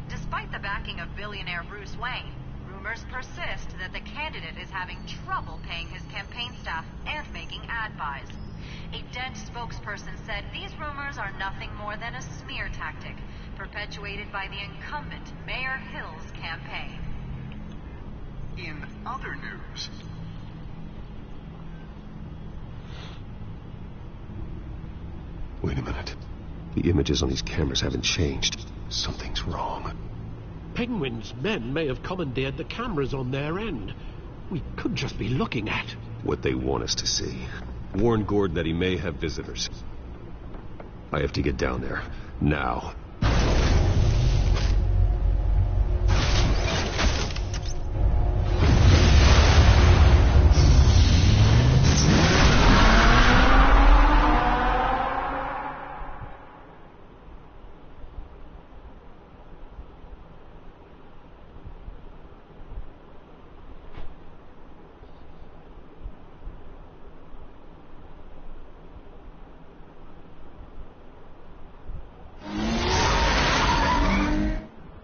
Despite the backing of billionaire Bruce Wayne, rumors persist that the candidate candidate is having trouble paying his campaign staff and making ad buys. A Dent spokesperson said these rumors are nothing more than a smear tactic perpetuated by the incumbent Mayor Hill's campaign. In other news... Wait a minute. The images on these cameras haven't changed. Something's wrong. Penguin's men may have commandeered the cameras on their end. We could just be looking at what they want us to see. Warn Gordon that he may have visitors. I have to get down there. Now.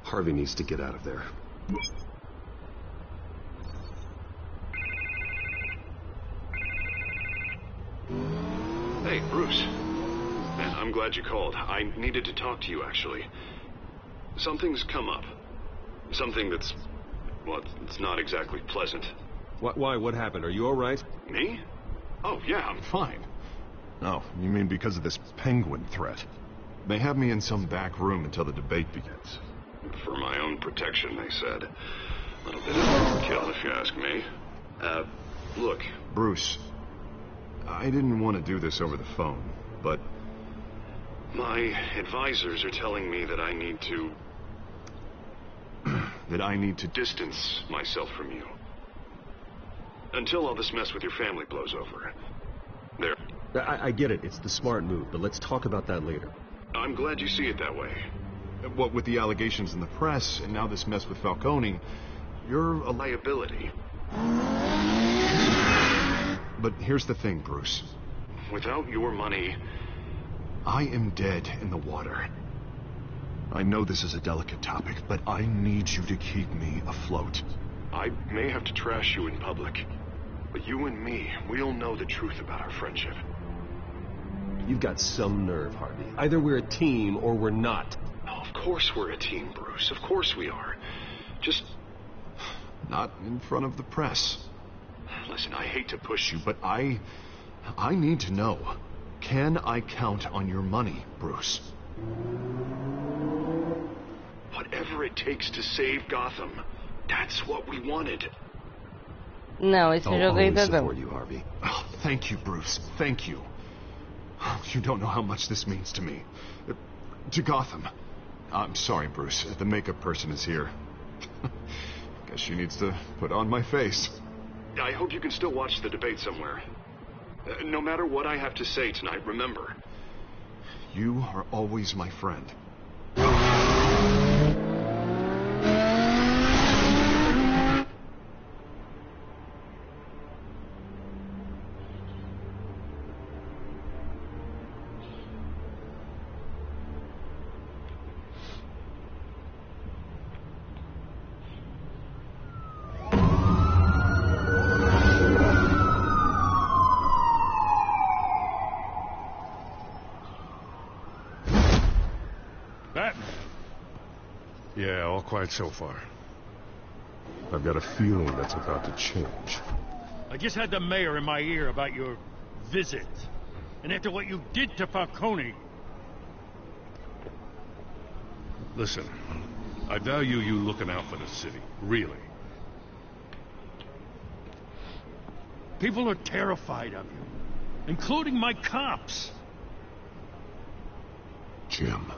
Harvey needs to get out of there. Hey, Bruce. Man, I'm glad you called. I needed to talk to you, actually. Something's come up. Something that's... well, it's not exactly pleasant. Why? What happened? Are you all right? Me? Oh, yeah, I'm fine. Oh, you mean because of this penguin threat? They have me in some back room until the debate begins. For my own protection, they said. A little bit of overkill, if you ask me. Look, Bruce, I didn't want to do this over the phone, but my advisors are telling me that I need to... that I need to distance myself from you. Until all this mess with your family blows over. There. I get it. It's the smart move, but let's talk about that later. I'm glad you see it that way. What with the allegations in the press, and now this mess with Falcone, you're a liability. But here's the thing, Bruce. Without your money, I am dead in the water. I know this is a delicate topic, but I need you to keep me afloat. I may have to trash you in public, but you and me, we'll know the truth about our friendship. You've got some nerve, Harvey. Either we're a team or we're not. Of course we're a team, Bruce. Of course we are. Just not in front of the press. Listen, I hate to push you, but I need to know. Can I count on your money, Bruce? Whatever it takes to save Gotham. That's what we wanted. Não, esse jogo aí tá support you, Harvey. Oh, thank you, Bruce. Thank you. You don't know how much this means to me. To Gotham. I'm sorry, Bruce. The makeup person is here. Guess she needs to put on my face. I hope you can still watch the debate somewhere. No matter what I have to say tonight, remember, you are always my friend. Yeah, all quiet so far. I've got a feeling that's about to change. I just had the mayor in my ear about your visit. And after what you did to Falcone... Listen, I value you looking out for the city. Really. People are terrified of you. Including my cops. Jim,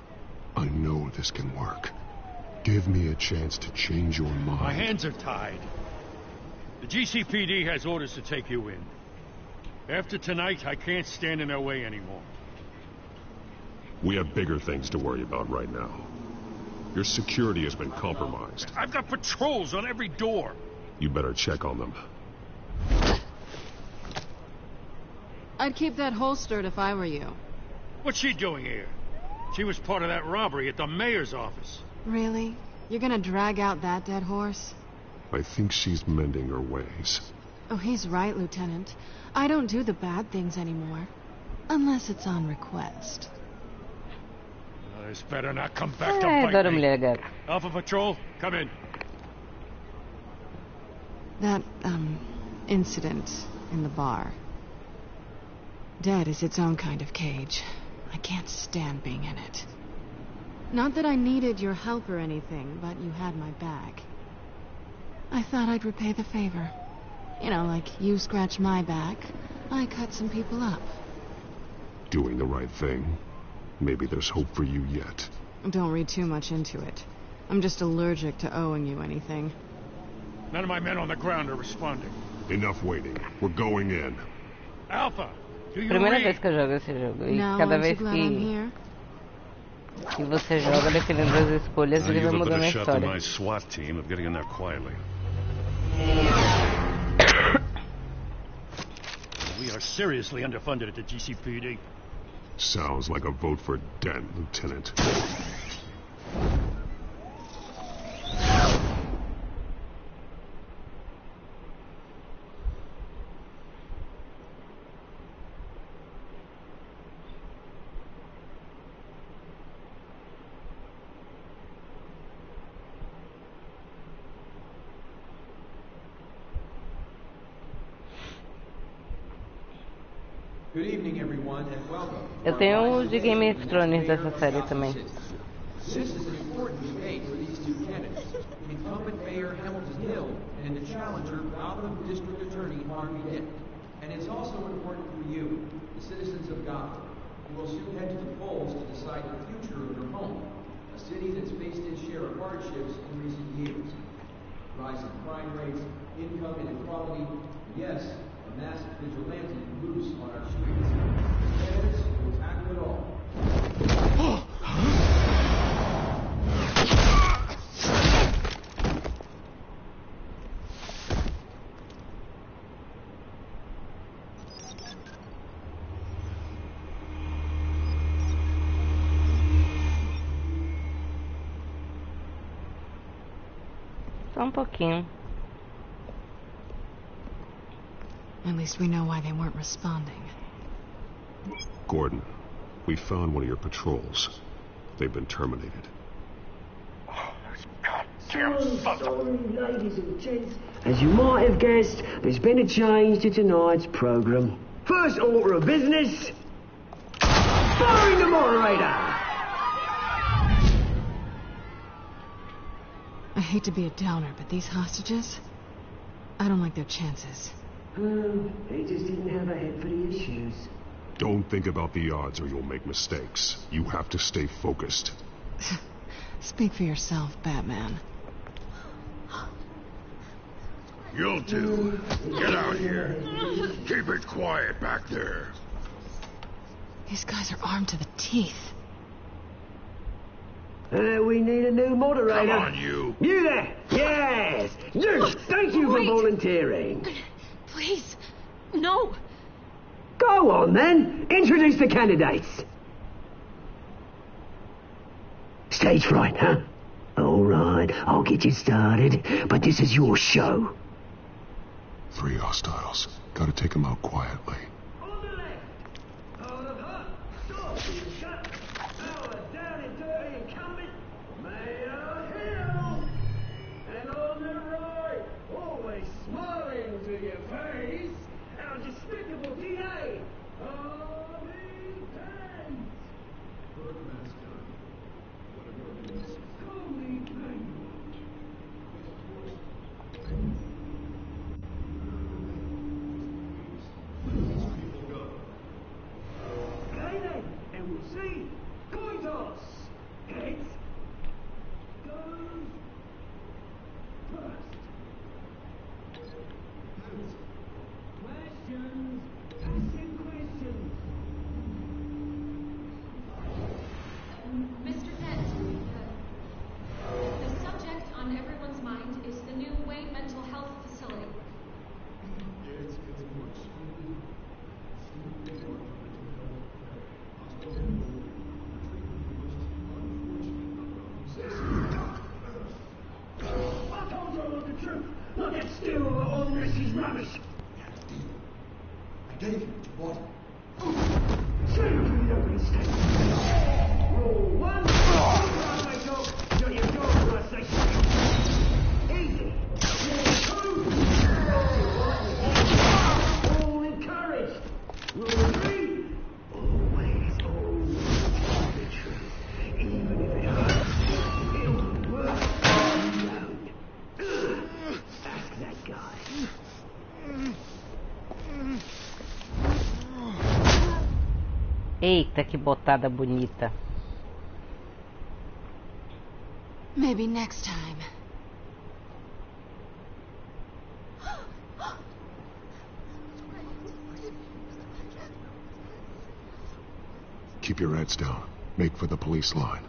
I know this can work. Give me a chance to change your mind. My hands are tied. The GCPD has orders to take you in. After tonight, I can't stand in their way anymore. We have bigger things to worry about right now. Your security has been compromised. I've got patrols on every door. You better check on them. I'd keep that holstered if I were you. What's she doing here? She was part of that robbery at the mayor's office. Really? You're gonna drag out that dead horse? I think she's mending her ways. Oh, he's right, Lieutenant. I don't do the bad things anymore. Unless it's on request. This better not come back to Ai, bite adoro me. mulher gata. Alpha Patrol, come in. That, incident in the bar. Dead is its own kind of cage. I can't stand being in it. Not that I needed your help or anything, but you had my back. I thought I'd repay the favor. You know, like you scratch my back, I cut some people up. Doing the right thing. Maybe there's hope for you yet. Don't read too much into it. I'm just allergic to owing you anything. None of my men on the ground are responding. Enough waiting. We're going in. Alpha, do you Primeira read? vez que eu jogo esse jogo. E Now, cada aren't you vez glad I'm here? que você joga, dependendo das escolhas, ele vai You've a mudando better a shot than história. my SWAT team of getting in there quietly. We are seriously underfunded at the GCPD. Sounds like a vote for Dent, Lieutenant. Good evening, everyone, and welcome. Eu tenho o de Game of Thrones dessa série também. This is an important debate for these two candidates, incumbent Mayor Hamilton Hill and the challenger Gotham District Attorney Harvey Dent. And it's also important for you, the citizens of Gotham, who will soon head to the polls to decide the future of your home, a city that's faced its share of hardships in recent years. Rising crime rates, income inequality, and yes, a masked vigilante loose on our streets. Candidates will tackle it all. Só pouquinho. At least we know why they weren't responding. Gordon, we found one of your patrols. They've been terminated. Sorry, ladies and gents. As you might have guessed, there's been a change to tonight's programme. First order of business, firing the moderator! I hate to be a downer, but these hostages, I don't like their chances. They just didn't have a head for the issues. Don't think about the odds or you'll make mistakes. You have to stay focused. Speak for yourself, Batman. You two, get out here. Keep it quiet back there. These guys are armed to the teeth. We need a new moderator. Come on, you. You there! Yes! You! Thank you for volunteering. Please, no. Go on, then. Introduce the candidates. Stage fright, huh? All right, I'll get you started, but this is your show. 3 hostiles. Gotta take them out quietly. On the left, out of hut, stop, shut, our down and dirty incumbent, Mayor Hill. And on the right, always smiling to your face, our despicable DA, Harvey Dent. Put the mask on. Whatever it is, call me Manuel. Get still or this is rubbish. I gave you what? Shut up and open state. Roll one. My dog. Got your dog, for I say. Easy. Roll two. All encouraged. Roll three. Always, always the truth. Even if it hurts, it'll work all round. Ask that guy. Eita, que botada bonita. Maybe next time. Keep your heads down. Make for the police line.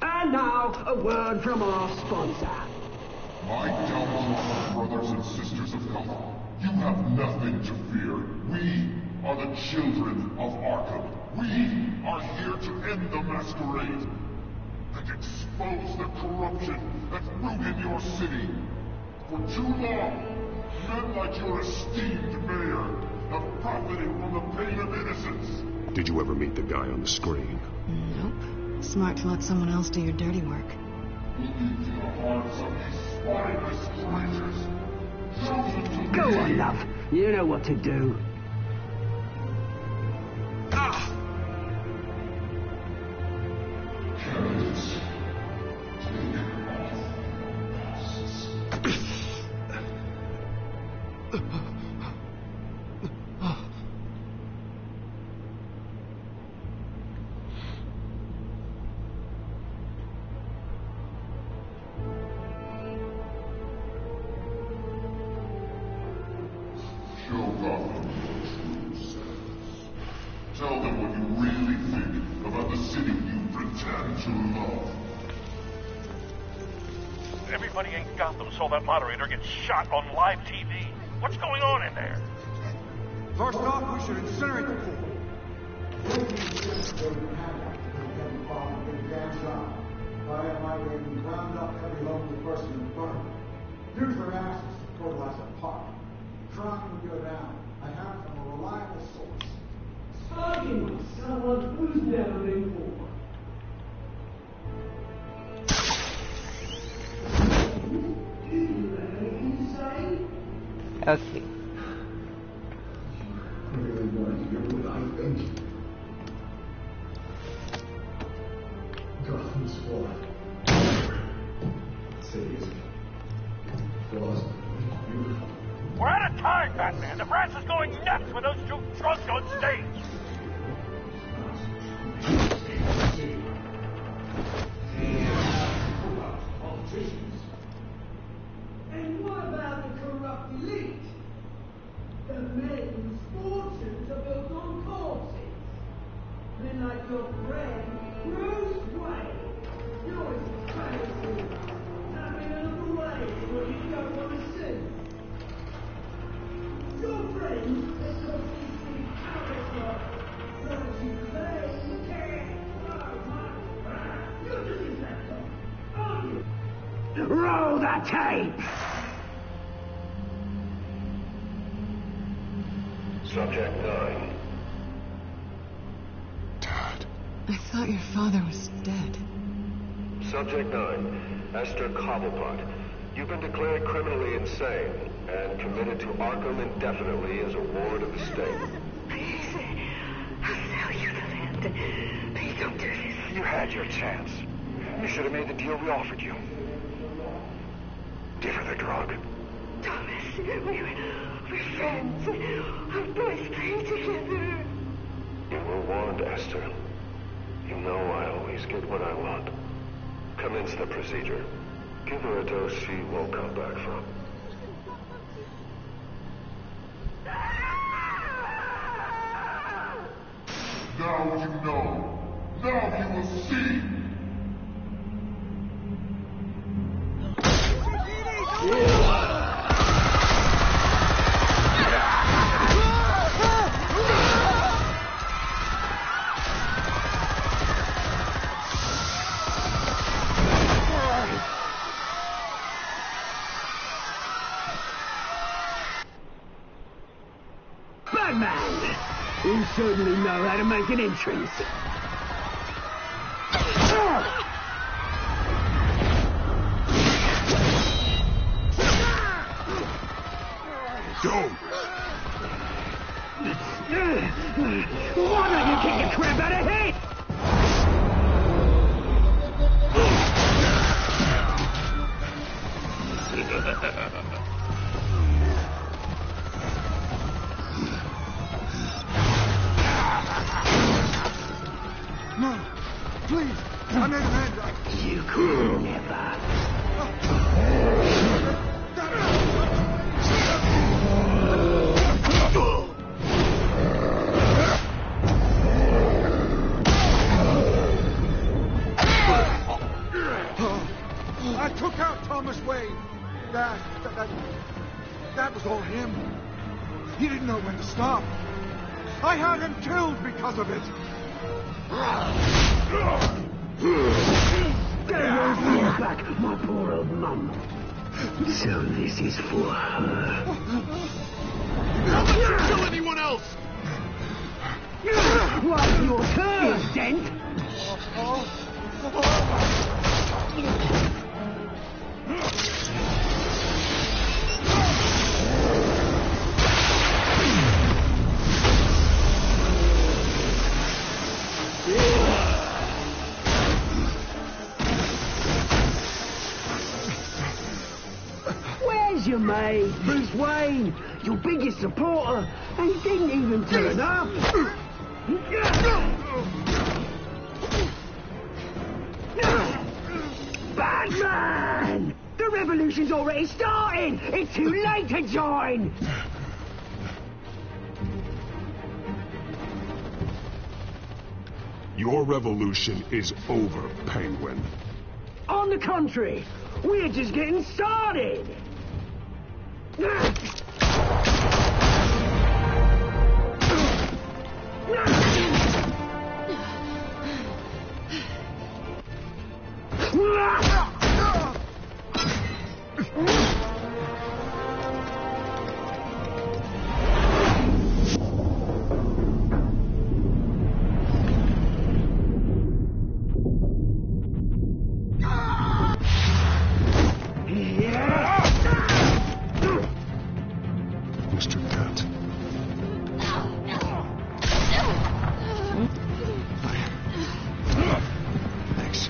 And now, a word from our sponsor. My downtrodden brothers and sisters of Gotham, you have nothing to fear. We are the children of Arkham. We are here to end the masquerade and expose the corruption that's rooted your city. For too long, men like your esteemed mayor have profited from the pain of innocence. Did you ever meet the guy on the screen? Nope. Smart to let someone else do your dirty work. Looking to the hearts of these spineless creatures. Chosen to Go lead. on, love. You know what to do. Candidates, take off masks. Show Gotham your true selves. Tell them what you really think about the city you pretend to love. Everybody in Gotham saw that moderator get shot on live TV. What's going on in there? First off, we should incinerate the pool. Dynamiting ground up every lonely person in the burn. Nuclear acid to fertilize a park. Crime would go down. I have it from a reliable source. Arguing with someone who's never been born. Ok. Gotham's fallen. Cities. Frozen. Beautiful. We're out of time, Batman. The brass is going nuts with those two drunks on stage. Politicians. And what about the corrupt elite? The men whose fortunes are built on corpses. Men like your friend, Bruce Wayne. You're as crazy. Having another way where you don't want to see. Your friend has got these big character. So that you play, can't throw much back. You're just a actor, aren't you? Roll the tape! Subject 9. I thought your father was dead. Subject 9, Esther Cobblepot. You've been declared criminally insane and committed to Arkham indefinitely as a ward of the state. Please, I'll sell you the land. Please don't do this. You had your chance. You should have made the deal we offered you. Give her the drug. Thomas, we're friends. Our boys play together. You were warned, Esther. You know I always get what I want. Commence the procedure. Give her a dose she won't come back from. Now you know. Now you will see. certainly know how to make an entrance. Go! Why don't you kick the crap out of head? No, please, I made amends. You could never. I took out Thomas Wayne. That was all him. He didn't know when to stop. I had him killed because of it. Get back, my poor old mum. So this is for her. Don't let you kill anyone else! What's your turn, Dent? Where's your mate, Bruce Wayne? Your biggest supporter, and he didn't even turn up. Batman! The revolution's already started! It's too late to join! Your revolution is over, Penguin. On the contrary, we're just getting started! Mr. Dent. Thanks.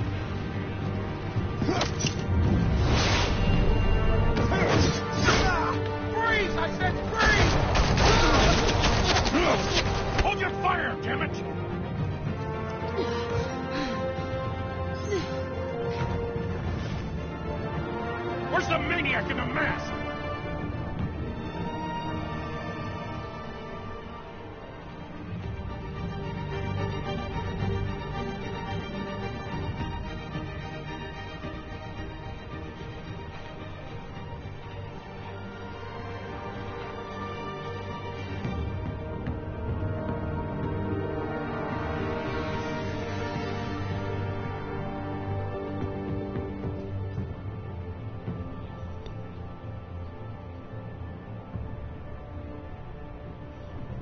Freeze! I said freeze! Hold your fire, damn it! Where's the maniac in the mask?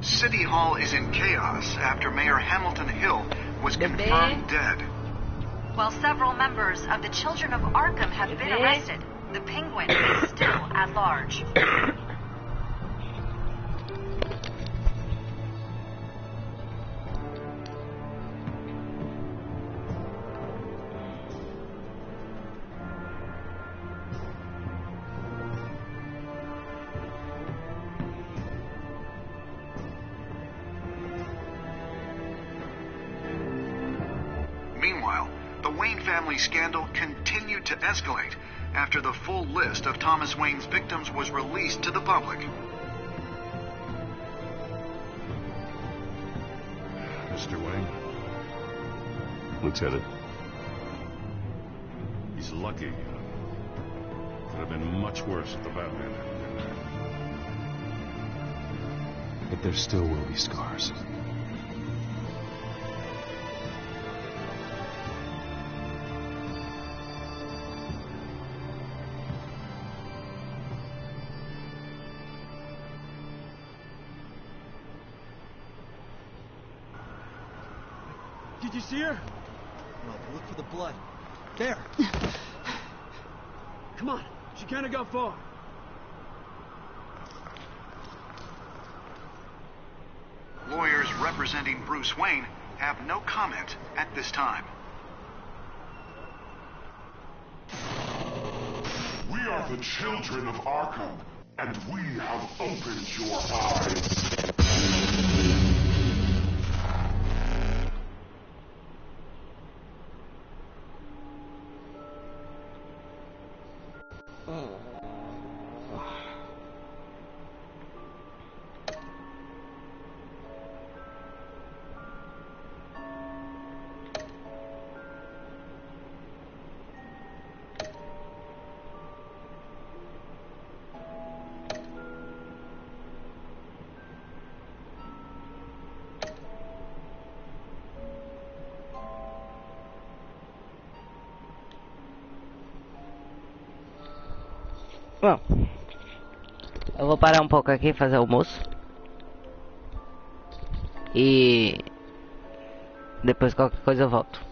City Hall is in chaos after Mayor Hamilton Hill was confirmed dead. While several members of the Children of Arkham have been arrested, the Penguin is still at large. Meanwhile, the Wayne family scandal continued to escalate after the full list of Thomas Wayne's victims was released to the public. Mr. Wayne? Lieutenant. He's lucky. Could have been much worse if the Batman hadn't been there. But there still will be scars. Did you see her? No, but look for the blood. There. Come on. She can't have got far. Lawyers representing Bruce Wayne have no comment at this time. We are the children of Arkham, and we have opened your eyes. Bom, eu vou parar um pouco aqui, fazer almoço. E depois qualquer coisa eu volto.